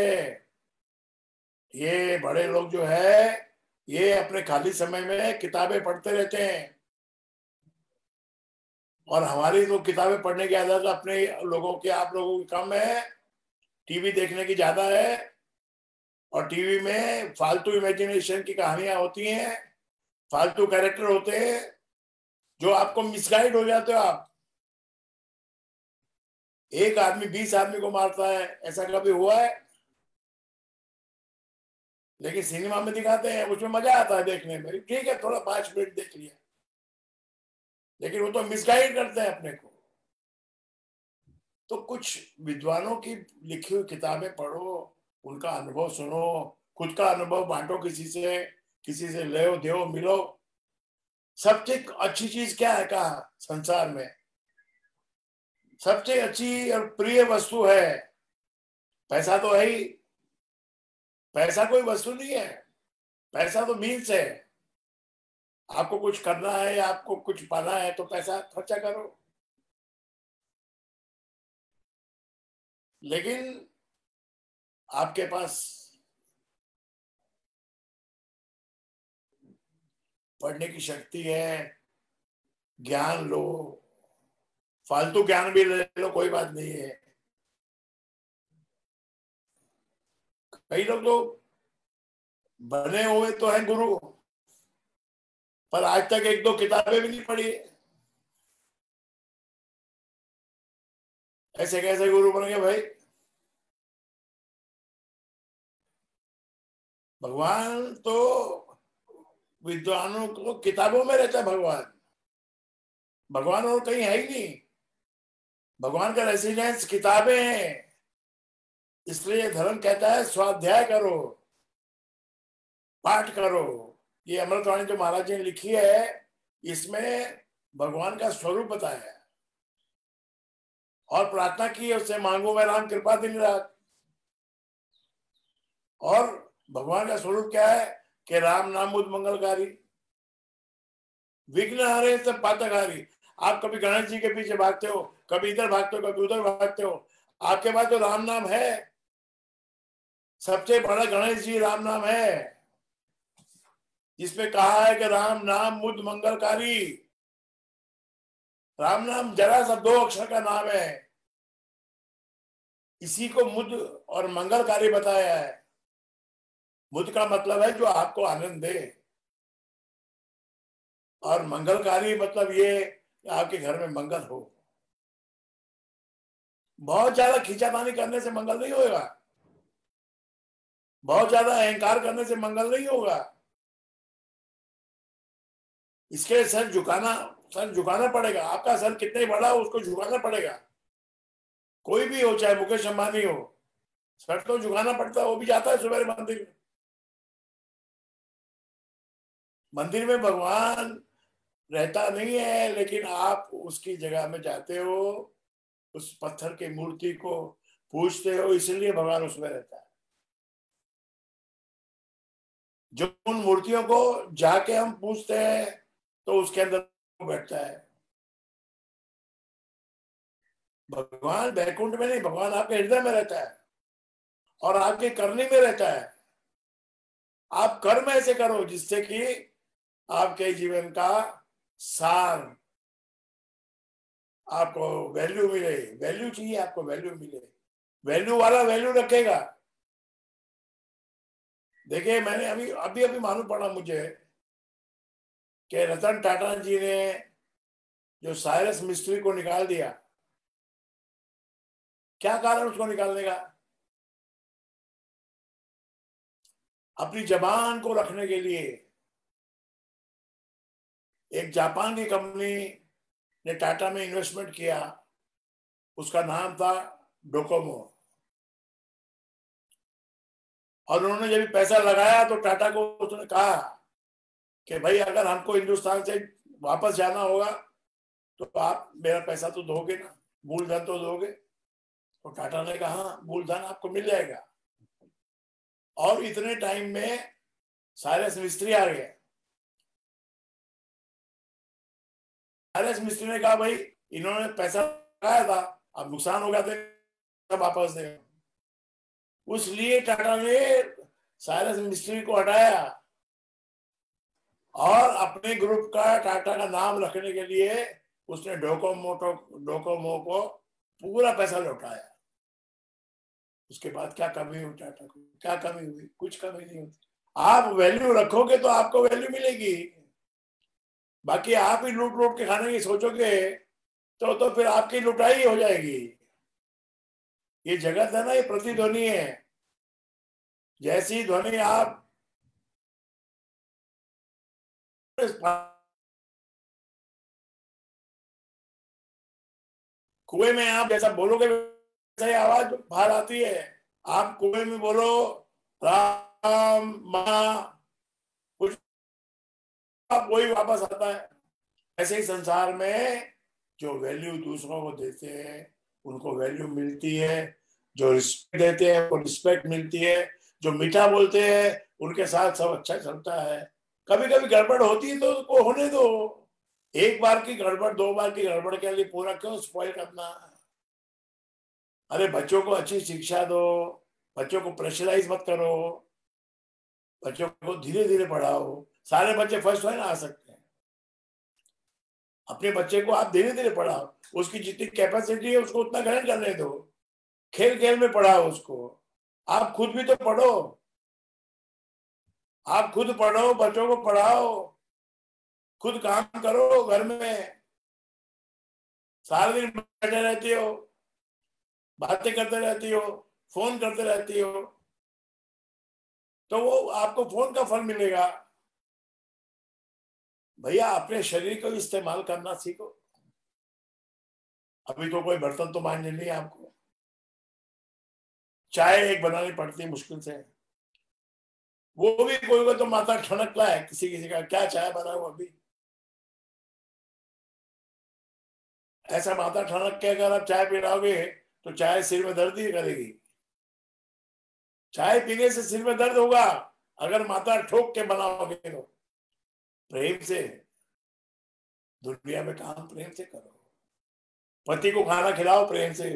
ये बड़े लोग जो है, ये अपने खाली समय में किताबें पढ़ते रहते हैं। और हमारी तो किताबें पढ़ने की आदत अपने लोगों की, आप लोगों की कम है, टीवी देखने की ज्यादा है। और टीवी में फालतू इमेजिनेशन की कहानियां होती हैं, फालतू कैरेक्टर होते हैं, जो आपको मिसगाइड हो जाते हो आप। एक आदमी 20 आदमी को मारता है, ऐसा कभी हुआ है? लेकिन सिनेमा में दिखाते हैं, उसमें मजा आता है देखने में। ठीक है, थोड़ा 5 मिनट देख लिया, लेकिन वो तो मिसगाइड करते हैं अपने को। तो कुछ विद्वानों की लिखी हुई किताबें पढ़ो, उनका अनुभव सुनो, खुद का अनुभव बांटो किसी से ले दो मिलो। सबसे अच्छी चीज क्या है कहा संसार में? सबसे अच्छी और प्रिय वस्तु है पैसा तो है ही। पैसा कोई वस्तु नहीं है, पैसा तो मीन्स है। आपको कुछ करना है या आपको कुछ पाना है तो पैसा खर्चा करो। लेकिन आपके पास पढ़ने की शक्ति है, ज्ञान लो, फालतू ज्ञान भी ले लो, कोई बात नहीं है। कई लोग तो बने हुए तो हैं गुरु, पर आज तक 1-2 किताबें भी नहीं पढ़ी। ऐसे कैसे गुरु बन गए भाई? भगवान तो विद्वानों को किताबों में रहता है। भगवान और कहीं है ही नहीं। भगवान का रेसिडेंस किताबें हैं। इसलिए धर्म कहता है स्वाध्याय करो, पाठ करो। ये अमृतवाणी जो महाराज जी ने लिखी है, इसमें भगवान का स्वरूप बताया है और प्रार्थना की है उससे, मांगो मैं राम कृपा दिन रात। और भगवान का स्वरूप क्या है कि राम नाम बुद्ध मंगलकारी, विघ्न हरे सब पातकहारी। आप कभी गणेश जी के पीछे भागते हो, कभी इधर भागते हो, कभी उधर भागते हो, आपके पास तो राम नाम है। सबसे बड़ा गणेश जी राम नाम है, जिसमें कहा है कि राम नाम बुद्ध मंगलकारी। राम नाम जरा सा 2 अक्षर का नाम है, इसी को मुद्ध और मंगलकारी बताया है। मुद्ध का मतलब है जो आपको आनंद दे, और मंगलकारी मतलब ये कि आपके घर में मंगल हो। बहुत ज्यादा खींचातानी करने से मंगल नहीं होगा, बहुत ज्यादा अहंकार करने से मंगल नहीं होगा। इसके सर झुकाना पड़ेगा। आपका सर कितना ही बड़ा हो, उसको झुकाना पड़ेगा। कोई भी हो, चाहे मुकेश अंबानी हो, सर तो झुकाना पड़ता है। वो भी जाता है सुबह मंदिर में। मंदिर में भगवान रहता नहीं है, लेकिन आप उसकी जगह में जाते हो, उस पत्थर की मूर्ति को पूजते हो, इसलिए भगवान उसमें रहता है। जो उन मूर्तियों को जाके हम पूजते हैं तो उसके अंदर बैठता है। भगवान बैकुंठ में नहीं, भगवान आपके हृदय में रहता है और आपके करने में रहता है। आप कर्म ऐसे करो जिससे कि आपके जीवन का सार, आपको वैल्यू मिले। वैल्यू चाहिए आपको, वैल्यू मिले। वैल्यू वाला वैल्यू रखेगा। देखिए, मैंने अभी मालूम पड़ा मुझे कि रतन टाटा जी ने जो साइरस मिस्ट्री को निकाल दिया, क्या कारण उसको निकालने का? अपनी जबान को रखने के लिए। एक जापान की कंपनी ने टाटा में इन्वेस्टमेंट किया, उसका नाम था डोकोमो। और उन्होंने जब पैसा लगाया तो टाटा को उसने कहा कि भाई अगर हमको हिंदुस्तान से वापस जाना होगा तो आप मेरा पैसा तो दोगे ना, मूलधन तो दोगे? तो टाटा ने कहा हाँ, मूलधन आपको मिल जाएगा। और इतने टाइम में साइरस मिस्त्री आ गए। साइरस मिस्त्री ने कहा भाई इन्होंने पैसा लगाया था, अब नुकसान हो गया तो वापस दे। उसलिए टाटा ने साइरस मिस्त्री को हटाया और अपने ग्रुप का, टाटा का नाम रखने के लिए उसने डोकोमो को पूरा पैसा लौटाया। उसके बाद क्या कमी हुई टाटा को? क्या कमी हुई? कुछ कमी नहीं होती। आप वैल्यू रखोगे तो आपको वैल्यू मिलेगी। बाकी आप ही लूट के खाने की सोचोगे तो फिर आपकी लुटाई हो जाएगी। ये जगत है ना, ये प्रतिध्वनि है। जैसी ध्वनि आप कुएं में आप जैसा बोलोगे वैसा ही आवाज बाहर आती है। आप कुएं में बोलो राम माँ, कुछ आप वही वापस आता है। ऐसे ही संसार में जो वैल्यू दूसरों को देते हैं उनको वैल्यू मिलती है, जो रिस्पेक्ट देते हैं उनको रिस्पेक्ट मिलती है, जो मीठा बोलते हैं उनके साथ सब अच्छा चलता है। कभी कभी गड़बड़ होती है तो उसको होने दो। एक बार की गड़बड़, 2 बार की गड़बड़ के लिए पूरा क्यों स्पॉइल करना? अरे बच्चों को अच्छी शिक्षा दो, बच्चों को प्रेशराइज मत करो, बच्चों को धीरे धीरे पढ़ाओ। सारे बच्चे फर्स्ट है ना आ सकते हैं। अपने बच्चे को आप धीरे धीरे पढ़ाओ, उसकी जितनी कैपेसिटी है उसको उतना ग्रहण करने दो। खेल खेल में पढ़ाओ उसको। आप खुद भी तो पढ़ो, आप खुद पढ़ो, बच्चों को पढ़ाओ, खुद काम करो। घर में सारा दिन बैठे रहते हो, बातें करते रहती हो, फोन करते रहती हो, तो वो आपको फोन का फल मिलेगा। भैया अपने शरीर को इस्तेमाल करना सीखो। अभी तो कोई बर्तन तो मांझने नहीं है आपको, चाय एक बनानी पड़ती है मुश्किल से, वो भी कोई तो माथा ठनकता है किसी किसी का, क्या चाय बनाओ अभी। ऐसा माथा ठनक के अगर आप चाय पिलाओगे तो चाय सिर में दर्द ही करेगी। चाय पीने से सिर में दर्द होगा अगर माथा ठोक के बनाओगे तो। प्रेम से दुनिया में काम प्रेम से करो। पति को खाना खिलाओ प्रेम से,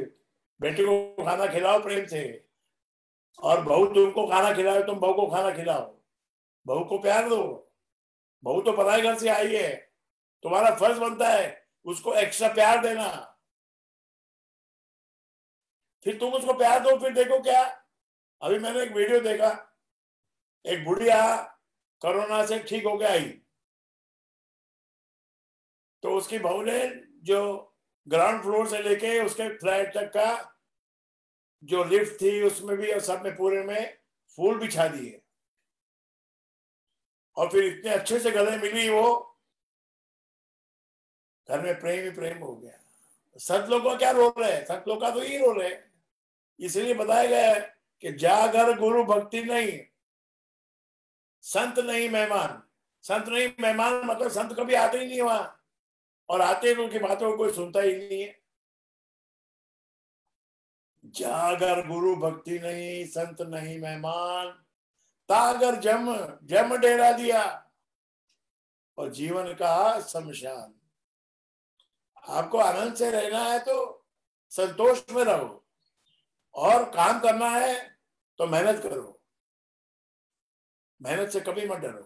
बेटे को खाना खिलाओ प्रेम से, और बहू तुमको खाना खिलाओ, तुम बहू को खाना खिलाओ, बहू को प्यार दो। बहू तो पराए घर से आई है, तुम्हारा फर्ज बनता है उसको एक्स्ट्रा प्यार देना। फिर तुम उसको प्यार दो, फिर देखो क्या। अभी मैंने एक वीडियो देखा, एक बुढ़िया कोरोना से ठीक होके आई, तो उसकी बहू ने जो ग्राउंड फ्लोर से लेके उसके फ्लैट तक का जो लिफ्ट थी उसमें भी और सब में पूरे में फूल बिछा दिए, और फिर इतने अच्छे से गले मिली वो, घर में प्रेम ही प्रेम हो गया। संत लोगों का क्या रोल है? संत लोगों का तो यही रोल है। इसलिए बताया गया है कि जागर गुरु भक्ति नहीं, संत नहीं मेहमान। संत नहीं मेहमान मतलब संत कभी आते ही नहीं वहां, और आते तो उनकी बातों को कोई सुनता ही नहीं है। जागर गुरु भक्ति नहीं, संत नहीं मेहमान, तागर जम जम डेरा दिया और जीवन का शमशान। आपको आनंद से रहना है तो संतोष में रहो, और काम करना है तो मेहनत करो, मेहनत से कभी मत डरो।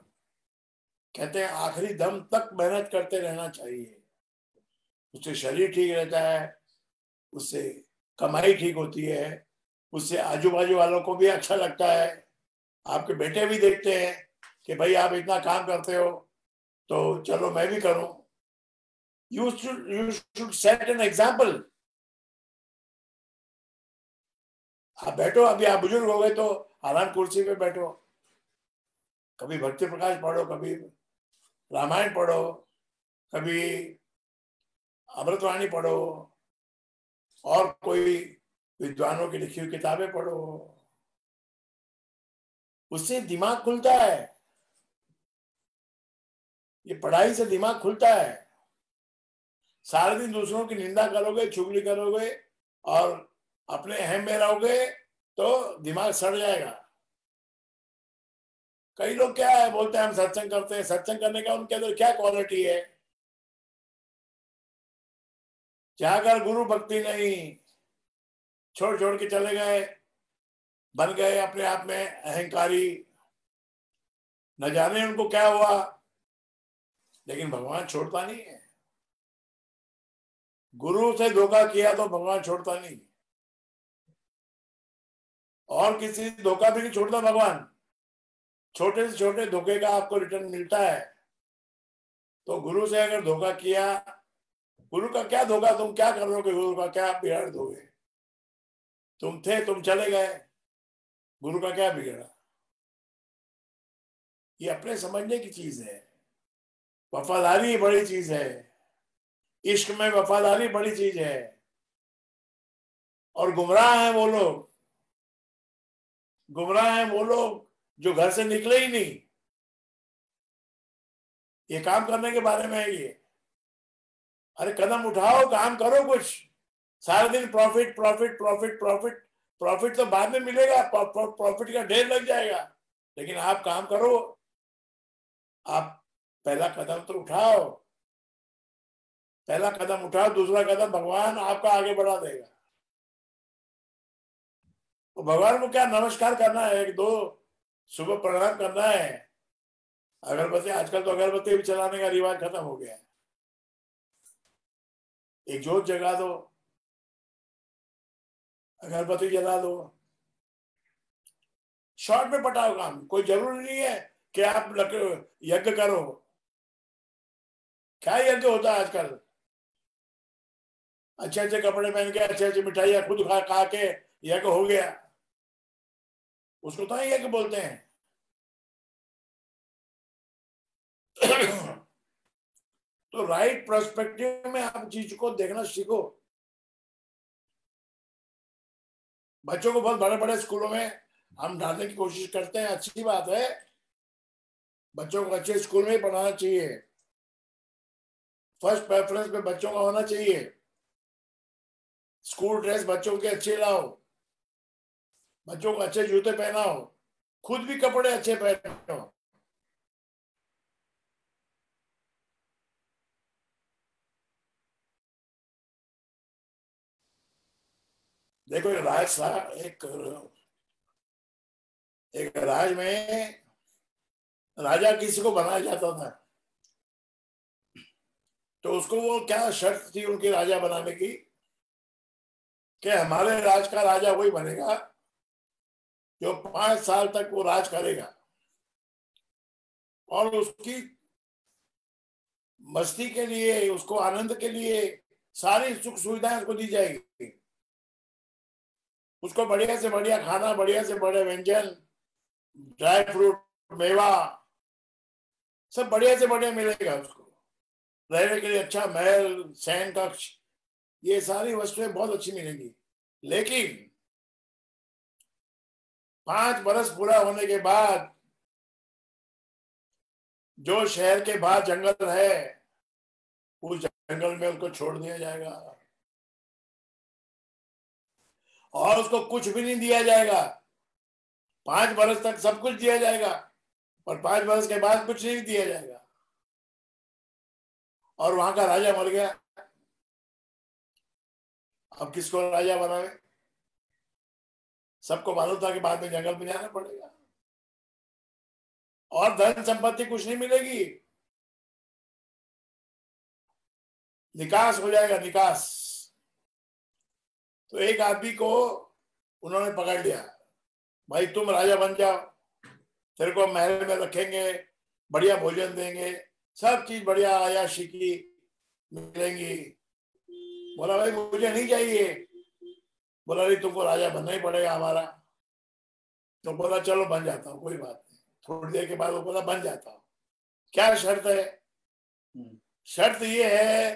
कहते हैं आखिरी दम तक मेहनत करते रहना चाहिए, उससे शरीर ठीक रहता है, उससे कमाई ठीक होती है, उससे आजू बाजू वालों को भी अच्छा लगता है। आपके बेटे भी देखते हैं कि भाई आप इतना काम करते हो तो चलो मैं भी करूं। You should set an example. आप बैठो, अभी आप बुजुर्ग हो गए तो आराम कुर्सी पे बैठो, कभी भक्ति प्रकाश पढ़ो, कभी रामायण पढ़ो, कभी अमृतवाणी पढ़ो, और कोई विद्वानों की लिखी हुई किताबें पढ़ो। उससे दिमाग खुलता है, ये पढ़ाई से दिमाग खुलता है। सारे दिन दूसरों की निंदा करोगे, चुगली करोगे और अपने अहम में रहोगे तो दिमाग सड़ जाएगा। कई लोग क्या है बोलते हैं हम सत्संग करते हैं, सत्संग करने का उनके अंदर क्या क्वालिटी है? जाकर गुरु भक्ति नहीं, छोड़ छोड़ के चले गए, बन गए अपने आप में अहंकारी, न जाने उनको क्या हुआ। लेकिन भगवान छोड़ता नहीं है। गुरु से धोखा किया तो भगवान छोड़ता नहीं, और किसी से धोखा भी नहीं छोड़ता भगवान। छोटे से छोटे धोखे का आपको रिटर्न मिलता है। तो गुरु से अगर धोखा किया, गुरु का क्या धोखा, तुम क्या कर रहे हो? गुरु का क्या बिगाड़ दोगे? तुम थे, तुम चले गए, गुरु का क्या बिगड़ा? ये अपने समझने की चीज है। वफादारी बड़ी चीज है, इश्क में वफादारी बड़ी चीज है। और गुमराह हैं वो लोग, गुमराह हैं वो लोग जो घर से निकले ही नहीं। ये काम करने के बारे में है ये। अरे कदम उठाओ, काम करो कुछ। सारा दिन profit profit profit profit profit तो बाद में मिलेगा, प्रॉफिट का ढेर लग जाएगा, लेकिन आप काम करो। आप पहला कदम तो उठाओ, पहला कदम उठाओ, दूसरा कदम भगवान आपका आगे बढ़ा देगा। तो भगवान को क्या नमस्कार करना है, एक दो सुबह प्रणाम करना है। अगरबत्ती, आजकल तो अगरबत्ती भी चलाने का रिवाज खत्म हो गया है। एक जोत जगा दो, अगरबत्ती जला दो, शॉर्ट में पटाओ काम। कोई जरूरी नहीं है कि आप यज्ञ करो। क्या यज्ञ होता है आजकल? अच्छे अच्छे कपड़े पहन के अच्छे अच्छे मिठाइयाँ खुद खा खा के यज्ञ हो गया, उसको तो यज्ञ बोलते हैं। तो राइट पर्सपेक्टिव में आप चीज को देखना सीखो। बच्चों को बहुत बड़े बड़े स्कूलों में हम डालने की कोशिश करते हैं, अच्छी बात है, बच्चों को अच्छे स्कूल में ही पढ़ाना चाहिए, फर्स्ट प्रेफरेंस पे बच्चों का होना चाहिए। स्कूल ड्रेस बच्चों के अच्छे लाओ, बच्चों को अच्छे जूते पहनाओ, खुद भी कपड़े अच्छे पहनो। देखो एक राज था, एक राज में राजा किसी को बनाया जाता था, तो उसको वो क्या शर्त थी उनकी राजा बनाने की कि हमारे राज का राजा वही बनेगा जो 5 साल तक वो राज करेगा और उसकी मस्ती के लिए, उसको आनंद के लिए सारी सुख सुविधाएं उसको दी जाएगी। उसको बढ़िया से बढ़िया खाना, बढ़िया से बढ़िया व्यंजन, ड्राई फ्रूट, मेवा, सब बढ़िया से बढ़िया मिलेगा उसको। रहने के लिए अच्छा महल, शयन कक्ष, ये सारी वस्तुएं बहुत अच्छी मिलेंगी। लेकिन 5 बरस पूरा होने के बाद जो शहर के बाहर जंगल है, उस जंगल में उसको छोड़ दिया जाएगा और उसको कुछ भी नहीं दिया जाएगा। 5 बरस तक सब कुछ दिया जाएगा और 5 बरस के बाद कुछ नहीं दिया जाएगा। और वहां का राजा मर गया, अब किसको राजा बनावे? सबको मालूम था कि बाद में जंगल में जाना पड़ेगा और धन संपत्ति कुछ नहीं मिलेगी, निकास हो जाएगा, निकास। तो एक आदमी को उन्होंने पकड़ लिया, भाई तुम राजा बन जाओ, तेरे को महल में रखेंगे, बढ़िया भोजन देंगे, सब चीज बढ़िया आयाशी की मिलेंगी। बोला भाई मुझे नहीं चाहिए। बोला नहीं तुमको राजा बनना ही पड़ेगा हमारा। तो बोला चलो बन जाता हूँ, कोई बात नहीं। थोड़ी देर के बाद वो बोला बन जाता हूँ। क्या शर्त है? शर्त ये है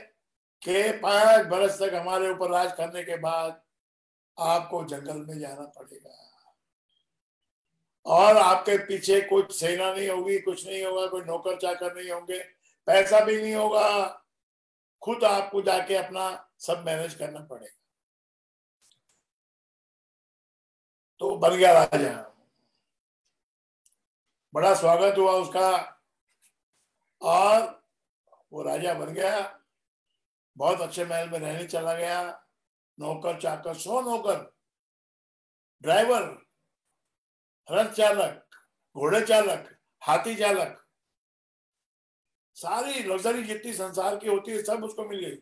कि 5 बरस तक हमारे ऊपर राज करने के बाद आपको जंगल में जाना पड़ेगा और आपके पीछे कुछ सेना नहीं होगी, कुछ नहीं होगा, कोई नौकर चाकर नहीं होंगे, पैसा भी नहीं होगा, खुद आपको जाके अपना सब मैनेज करना पड़ेगा। तो बन गया राजा, बड़ा स्वागत हुआ उसका और वो राजा बन गया, बहुत अच्छे महल में रहने चला गया। नौकर चाकर, 100 नौकर, ड्राइवर, रथ चालक, घोड़े चालक, हाथी चालक, सारी लग्जरी जितनी संसार की होती है सब उसको मिल गई,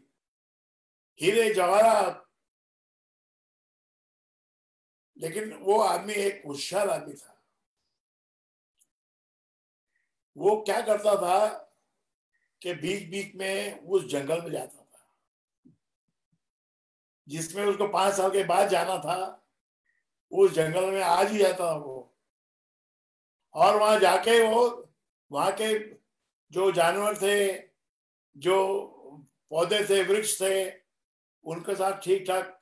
हीरे जवाहरात। लेकिन वो आदमी एक होशियार आदमी था। वो क्या करता था कि बीच बीच में उस जंगल में जाता था जिसमें उसको 5 साल के बाद जाना था। उस जंगल में आज ही जाता था वो, और वहां जाके वो वहां के जो जानवर थे, जो पौधे थे, वृक्ष थे, उनके साथ ठीक ठाक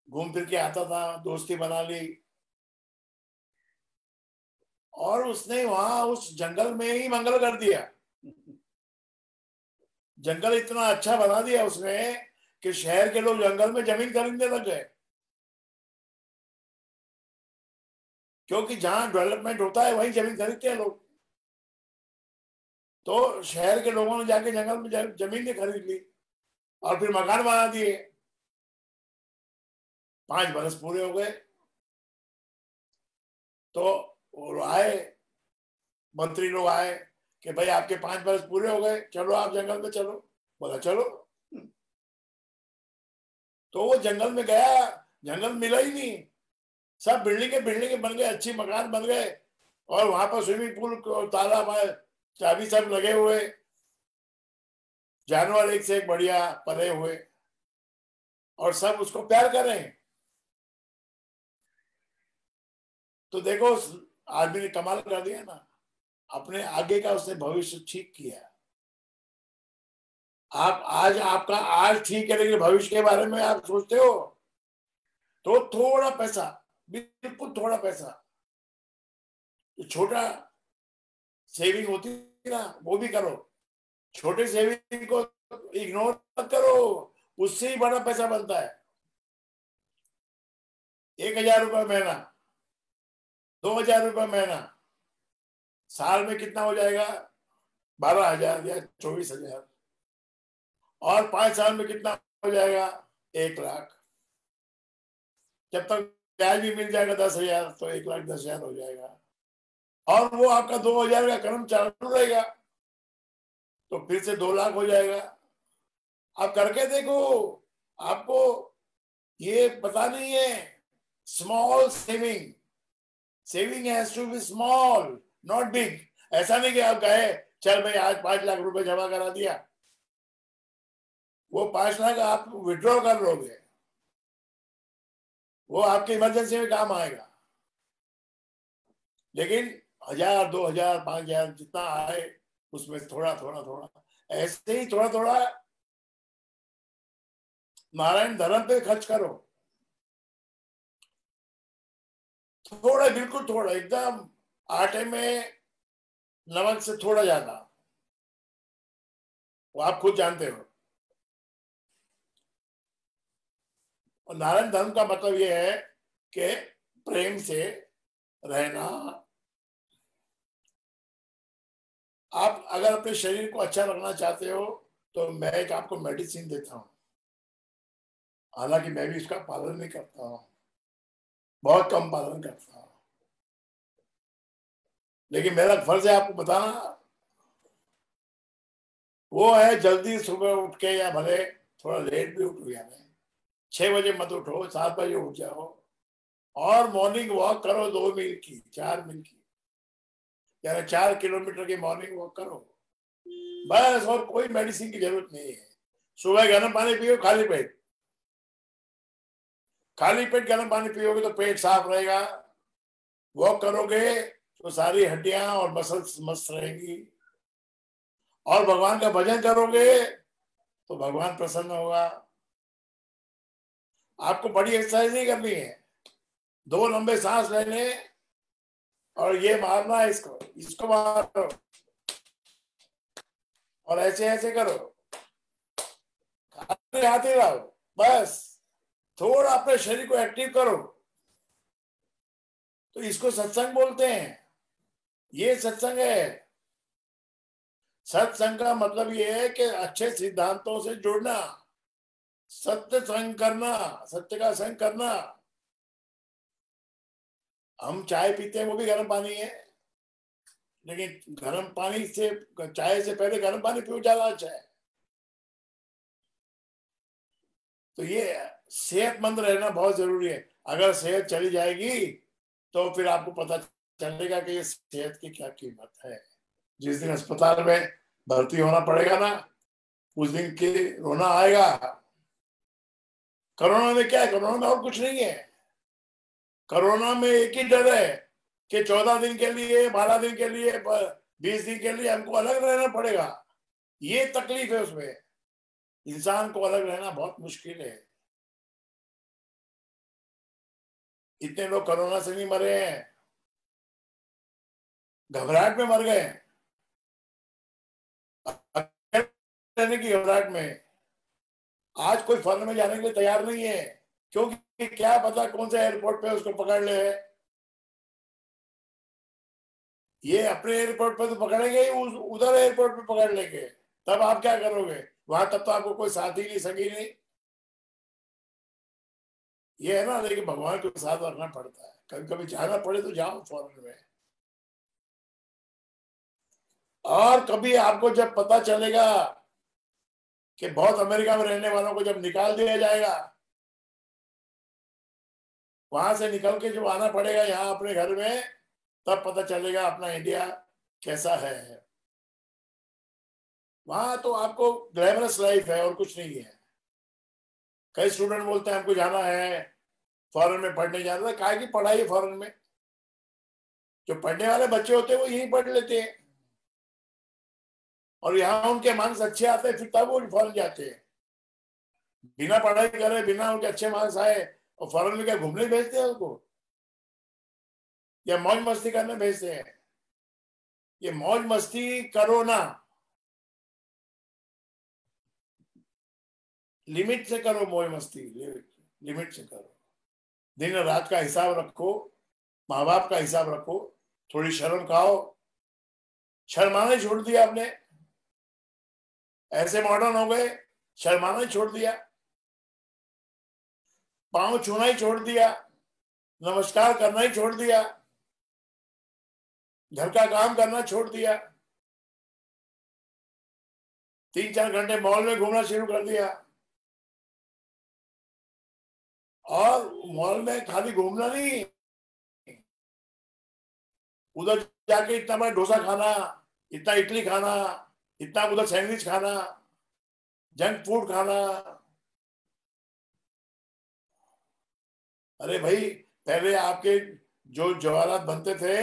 घूम फिर के आता था, दोस्ती बना ली। और उसने वहां उस जंगल में ही मंगल कर दिया। जंगल इतना अच्छा बना दिया उसने कि शहर के लोग जंगल में जमीन खरीदने लग गए, क्योंकि जहां डेवलपमेंट होता है वहीं जमीन खरीदते हैं लोग। तो शहर के लोगों ने जाके जंगल में जमीन ने खरीद ली और फिर मकान बना दिए। 5 बरस पूरे हो गए तो वो आए, मंत्री लोग आए कि भाई आपके 5 बरस पूरे हो गए, चलो आप जंगल में चलो। बोला चलो। तो वो जंगल में गया, जंगल मिला ही नहीं, सब बिल्डिंगे बन गए, अच्छी मकान बन गए और वहां पर स्विमिंग पूल, तालाब, चाबी सब लगे हुए, जानवर एक से एक बढ़िया पले हुए। और सब उसको प्यार करें। तो देखो उस आदमी ने कमाल कर दिया ना, अपने आगे का उसने भविष्य ठीक किया। आप आज आपका आज ठीक है, लेकिन भविष्य के बारे में आप सोचते हो तो थोड़ा पैसा, बिल्कुल थोड़ा पैसा, तो छोटा सेविंग होती है ना, वो भी करो। छोटे सेविंग को इग्नोर मत करो, उससे ही बड़ा पैसा बनता है। 1,000 रुपये महीना, 2,000 रुपये महीना, साल में कितना हो जाएगा? 12,000 या 24,000। और 5 साल में कितना हो जाएगा? 1,00,000। जब तक ब्याज भी मिल जाएगा 10,000, तो 1,10,000 हो जाएगा। और वो आपका 2,000 का क्रम चालू रहेगा, तो फिर से 2,00,000 हो जाएगा। आप करके देखो, आपको ये पता नहीं है। Small saving, saving has to be small, not big. ऐसा नहीं कि आप गए चल भाई आज 5,00,000 रुपए जमा करा दिया, वो 5,00,000 आप विड्रॉ कर लोगे, वो आपकी इमरजेंसी में काम आएगा। लेकिन 1,000, 2,000, 5,000 जितना आए उसमें थोड़ा थोड़ा थोड़ा, ऐसे ही थोड़ा थोड़ा नारायण धर्म पे खर्च करो। थोड़ा, बिल्कुल थोड़ा, एकदम आटे में नमक से थोड़ा ज्यादा, वो आप खुद जानते हो। और नारायण धर्म का मतलब ये है कि प्रेम से रहना। आप अगर अपने शरीर को अच्छा रखना चाहते हो तो मैं एक आपको मेडिसिन देता हूं, हालांकि मैं भी इसका पालन नहीं करता हूं, बहुत कम पालन करता हूं, लेकिन मेरा फर्ज है आपको बताना। वो है जल्दी सुबह उठ के, या भले थोड़ा लेट भी उठ गया, मैं 6 बजे मत उठो, 7 बजे उठ जाओ और मॉर्निंग वॉक करो, 2 मील की, 4 मील की, यानी 4 किलोमीटर की मॉर्निंग वॉक करो बस। और कोई मेडिसिन की जरूरत नहीं है। सुबह गर्म पानी पियो, खाली पेट, खाली पेट गर्म पानी पियोगे तो पेट साफ रहेगा। वॉक करोगे तो सारी हड्डियां और मसल्स मस्त रहेंगी। और भगवान का भजन करोगे तो भगवान प्रसन्न होगा। आपको बड़ी एक्सरसाइज नहीं करनी है, 2 लंबे सांस लेने और ये मारना है, इसको इसको मारो और ऐसे ऐसे करो, खाते खाते रहो बस। थोड़ा अपने शरीर को एक्टिव करो, तो इसको सत्संग बोलते हैं। ये सत्संग है। सत्संग का मतलब ये है कि अच्छे सिद्धांतों से जुड़ना, सत्य संग करना, सत्य का संग करना। हम चाय पीते हैं, वो भी गर्म पानी है, लेकिन गर्म पानी से, चाय से पहले गर्म पानी पियो, ज्यादा अच्छा है। तो ये सेहतमंद रहना बहुत जरूरी है। अगर सेहत चली जाएगी तो फिर आपको पता चलेगा कि ये सेहत की क्या कीमत है। जिस दिन अस्पताल में भर्ती होना पड़ेगा ना, उस दिन के रोना आएगा। कोरोना में क्या है? कोरोना में और कुछ नहीं है। कोरोना में एक ही डर है कि 14 दिन के लिए, 12 दिन के लिए, 20 दिन के लिए हमको अलग रहना पड़ेगा। ये तकलीफ है उसमें। इंसान को अलग रहना बहुत मुश्किल है। इतने लोग कोरोना से नहीं मरे हैं, घबराहट में मर गए, रहने की घबराहट में। आज कोई फॉरेन में जाने के लिए तैयार नहीं है, क्योंकि क्या पता कौन से एयरपोर्ट पे उसको पकड़ ले। ये अपने एयरपोर्ट पे तो पकड़ेंगे ही, उधर एयरपोर्ट पे पकड़ लेंगे, तब आप क्या करोगे वहां? तब तो आपको कोई साथी नहीं, सगी नहीं। ये है ना, लेकिन भगवान को साथ रखना पड़ता है। कभी कभी जाना पड़े तो जाओ फॉरेन में। और कभी आपको जब पता चलेगा कि बहुत अमेरिका में रहने वालों को जब निकाल दिया जाएगा, वहां से निकल के जब आना पड़ेगा यहाँ अपने घर में, तब पता चलेगा अपना इंडिया कैसा है। वहां तो आपको ग्लैमरस लाइफ है और कुछ नहीं है। कई स्टूडेंट बोलते हैं हमको जाना है फॉरेन में पढ़ने जाना है। काहे की पढ़ाई है फॉरेन में? जो पढ़ने वाले बच्चे होते हैं वो यहीं पढ़ लेते हैं और यहाँ उनके मार्क्स अच्छे आते हैं, फिर तब वो फॉरेन जाते हैं। बिना पढ़ाई करे, बिना उनके अच्छे मार्क्स आए और फॉरेन में क्या घूमने भेजते हैं उनको या मौज मस्ती करने भेजते हैं? ये मौज मस्ती करो ना, लिमिट से करो मौज मस्ती, लिमिट से करो। दिन रात का हिसाब रखो, माँ बाप का हिसाब रखो, थोड़ी शर्म खाओ। शर्माना ही छोड़ दिया आपने, ऐसे मॉडर्न हो गए, शर्माना ही छोड़ दिया, पांव छूना ही छोड़ दिया, नमस्कार करना ही छोड़ दिया, घर का काम करना छोड़ दिया, 3-4 घंटे मॉल में घूमना शुरू कर दिया। और मॉल में खाली घूमना नहीं, उधर जाके इतना बड़ा डोसा खाना, इतना इडली खाना, इतना उधर सैंडविच खाना, जंक फूड खाना। अरे भाई, पहले आपके जो जवाहरात बनते थे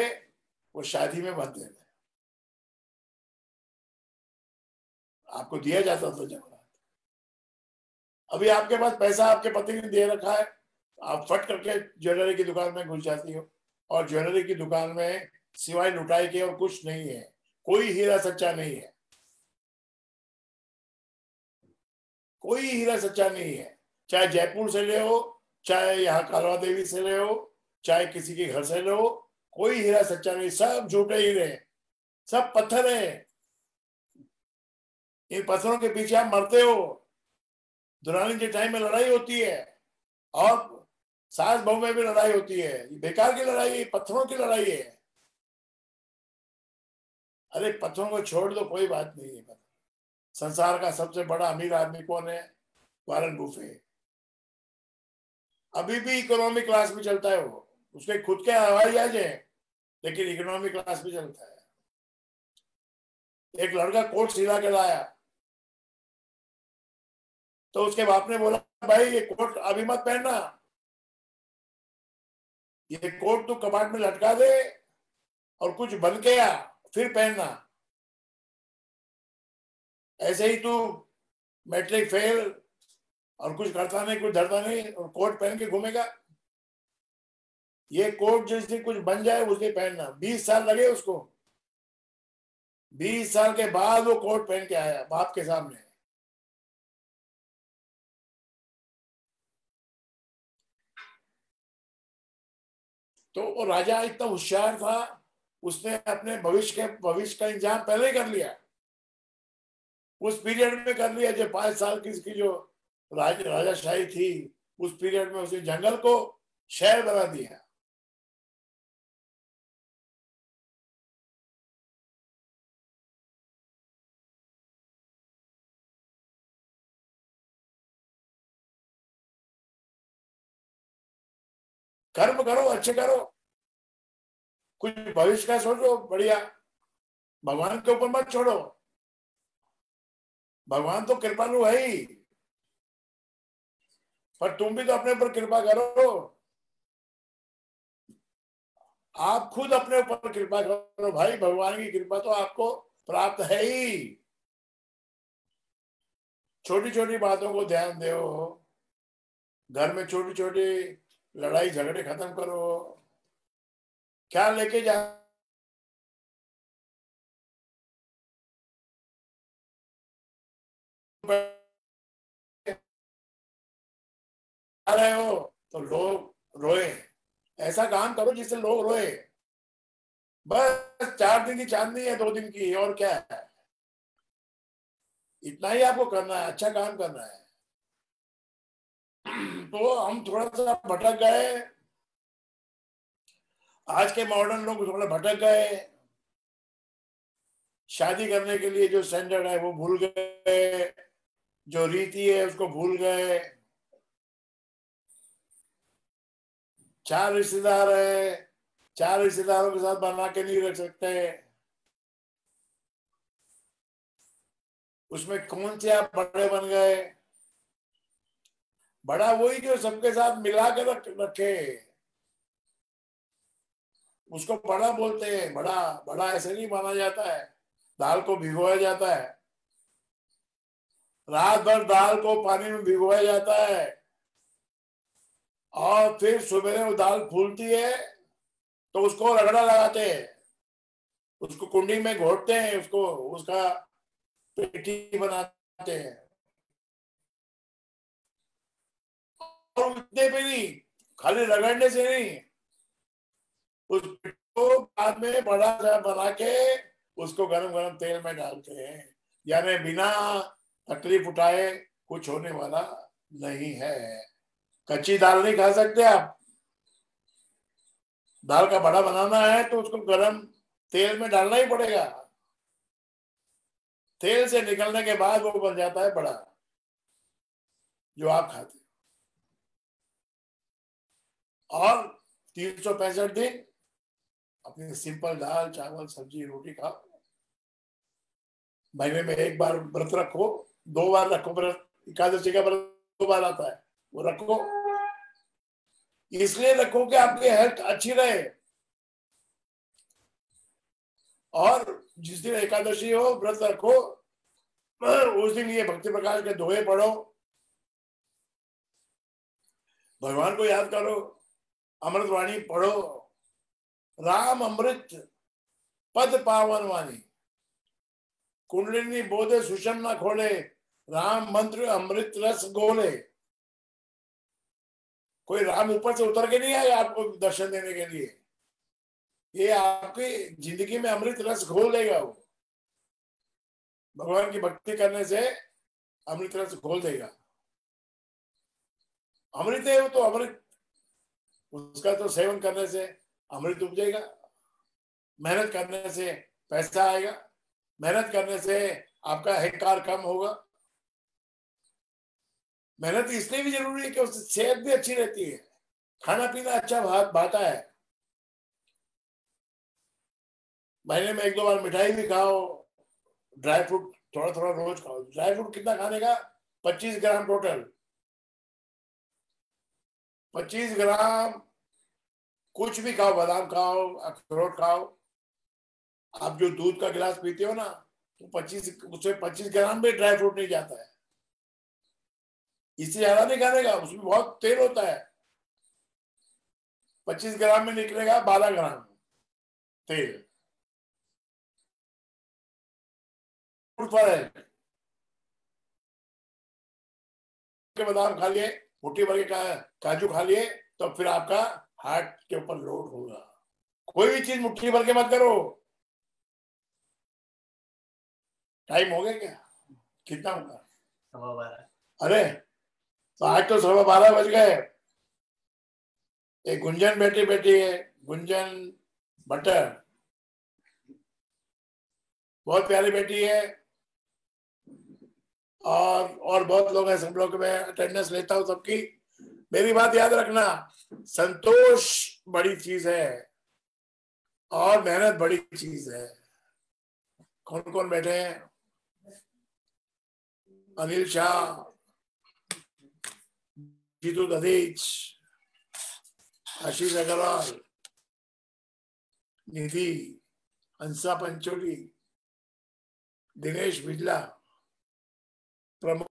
वो शादी में बनते थे, आपको दिया जाता था जवाहरात। अभी आपके पास पैसा आपके पति ने दे रखा है, आप फट करके ज्वेलरी की दुकान में घुस जाती हो और ज्वेलरी की दुकान में सिवाय लुटाई के और कुछ नहीं है, कोई हीरा सच्चा नहीं है, कोई हीरा सच्चा नहीं है। चाहे जयपुर से ले हो, चाहे यहाँ कालवा देवी से ले हो, चाहे किसी के घर से ले हो, कोई हीरा सच्चा नहीं, सब झूठे हीरे हैं, सब पत्थर हैं। इन पत्थरों के पीछे आप मरते हो। दुरानी के टाइम में लड़ाई होती है और सास बहू में भी लड़ाई होती है, ये बेकार की लड़ाई है, पत्थरों की लड़ाई है। अरे पत्थरों को छोड़ दो, कोई बात नहीं है। संसार का सबसे बड़ा अमीर आदमी कौन है? Warren Buffett. अभी भी इकोनॉमिक क्लास में चलता है वो, उसके खुद के हवाई जहाज है लेकिन इकोनॉमिक क्लास में चलता है। एक लड़का कोट सिला के लाया तो उसके बाप ने बोला, भाई ये कोट अभी मत पहनना, ये कोट तू कबाड़ में लटका दे और कुछ बन के आ फिर पहनना। ऐसे ही तू मैट्रिक फेल और कुछ करता नहीं, कुछ धरता नहीं और कोट पहन के घूमेगा। ये कोट जिस दिन कुछ बन जाए उस दिन पहनना। 20 साल लगे उसको, 20 साल के बाद वो कोट पहन के आया बाप के सामने। तो वो राजा इतना होशियार था, उसने अपने भविष्य का इंतजाम पहले ही कर लिया, उस पीरियड में कर लिया जब 5 साल की इसकी जो राजाशाही थी, उस पीरियड में उसने जंगल को शहर बना दिया। कर्म करो, अच्छे करो, कुछ भविष्य का सोचो बढ़िया, भगवान के ऊपर मत छोड़ो। भगवान तो कृपालु है ही, पर तुम भी तो अपने ऊपर कृपा करो। आप खुद अपने ऊपर कृपा करो भाई, भगवान की कृपा तो आपको प्राप्त है ही। छोटी छोटी बातों को ध्यान दो, घर में छोटी छोटी लड़ाई झगड़े खत्म करो। क्या लेके जा रहे हो तो लोग रोए, ऐसा काम करो जिससे लोग रोए। बस 4 दिन की चांदनी है, 2 दिन की, और क्या है? इतना ही आपको करना है, अच्छा काम करना है। तो हम थोड़ा सा भटक गए, आज के मॉडर्न लोग थोड़ा भटक गए। शादी करने के लिए जो स्टैंडर्ड है वो भूल गए, जो रीति है उसको भूल गए। 4 रिश्तेदार है, 4 रिश्तेदारों के साथ बना के नहीं रख सकते, उसमें कौन से आप बड़े बन गए? बड़ा वही जो सबके साथ मिला के रखे, उसको बड़ा बोलते हैं। बड़ा बड़ा ऐसे नहीं माना जाता है। दाल को भिगोया जाता है, रात भर दाल को पानी में भिगोया जाता है, और फिर सुबह वो दाल फूलती है तो उसको रगड़ा लगाते हैं, उसको कुंडी में घोटते हैं, उसको उसका पेटी बनाते हैं। और उतने पे नहीं, खाली रगड़ने से नहीं, उस पेटी को बाद में बड़ा सा बना के उसको गरम गरम तेल में डालते हैं। यानी बिना तकलीफ उठाए कुछ होने वाला नहीं है। कच्ची दाल नहीं खा सकते आप। दाल का बड़ा बनाना है तो उसको गरम तेल में डालना ही पड़ेगा। तेल से निकलने के बाद वो बन जाता है बड़ा, जो आप खाते हैं। और 365 दिन अपनी सिंपल दाल चावल सब्जी रोटी खाओ। महीने में एक बार व्रत रखो, 2 बार रखो व्रत। एकादशी का व्रत 2 बार आता है, वो रखो। इसलिए रखो कि आपकी हेल्थ अच्छी रहे। और जिस दिन एकादशी हो व्रत रखो, उस दिन ये भक्ति प्रकाश के दोहे पढ़ो, भगवान को याद करो, अमृत वाणी पढ़ो। राम अमृत पद पावन वाणी, कुंडलिनी बोधे सुषम न खोले, राम मंत्र अमृत रस घोले। कोई राम ऊपर से उतर के नहीं आया आपको दर्शन देने के लिए, ये आपकी जिंदगी में अमृत रस घोल देगा। वो भगवान की भक्ति करने से अमृत रस घोल देगा। अमृत है वो तो अमृत, उसका तो सेवन करने से अमृत उपजेगा। मेहनत करने से पैसा आएगा, मेहनत करने से आपका अहंकार कम होगा। मेहनत इसलिए भी जरूरी है कि उससे सेहत भी अच्छी रहती है, खाना पीना अच्छा भाता है। महीने में 1-2 बार मिठाई भी खाओ, ड्राई फ्रूट थोड़ा थोड़ा रोज खाओ। ड्राई फ्रूट कितना खाने का? 25 ग्राम टोटल। 25 ग्राम कुछ भी खाओ, बादाम खाओ, अखरोट खाओ। आप जो दूध का गिलास पीते हो ना, तो 25 ग्राम भी ड्राई फ्रूट नहीं जाता है। इससे ज्यादा नहीं खाने का, उसमें बहुत तेल होता है। 25 ग्राम में निकलेगा 12 ग्राम तेल। के बादाम खा लिए, मुट्ठी भर के काजू खा लिए, तो फिर आपका हार्ट के ऊपर लोड होगा। कोई भी चीज मुट्ठी भर के मत करो। टाइम हो गया क्या? कितना होगा? 12:15। अरे तो आज तो 12:15 बज गए। एक गुंजन बैठी है, गुंजन बटर, बहुत प्यारी बेटी है। और बहुत लोग हैं, सब लोग मैं अटेंडेंस लेता हूँ सबकी। मेरी बात याद रखना, संतोष बड़ी चीज है और मेहनत बड़ी चीज है। कौन कौन बैठे हैं? अनिल शाह, जीतू दधीच, आशीष अग्रवाल, निधि, हंसा पंचोली, दिनेश बिजला, प्रमोद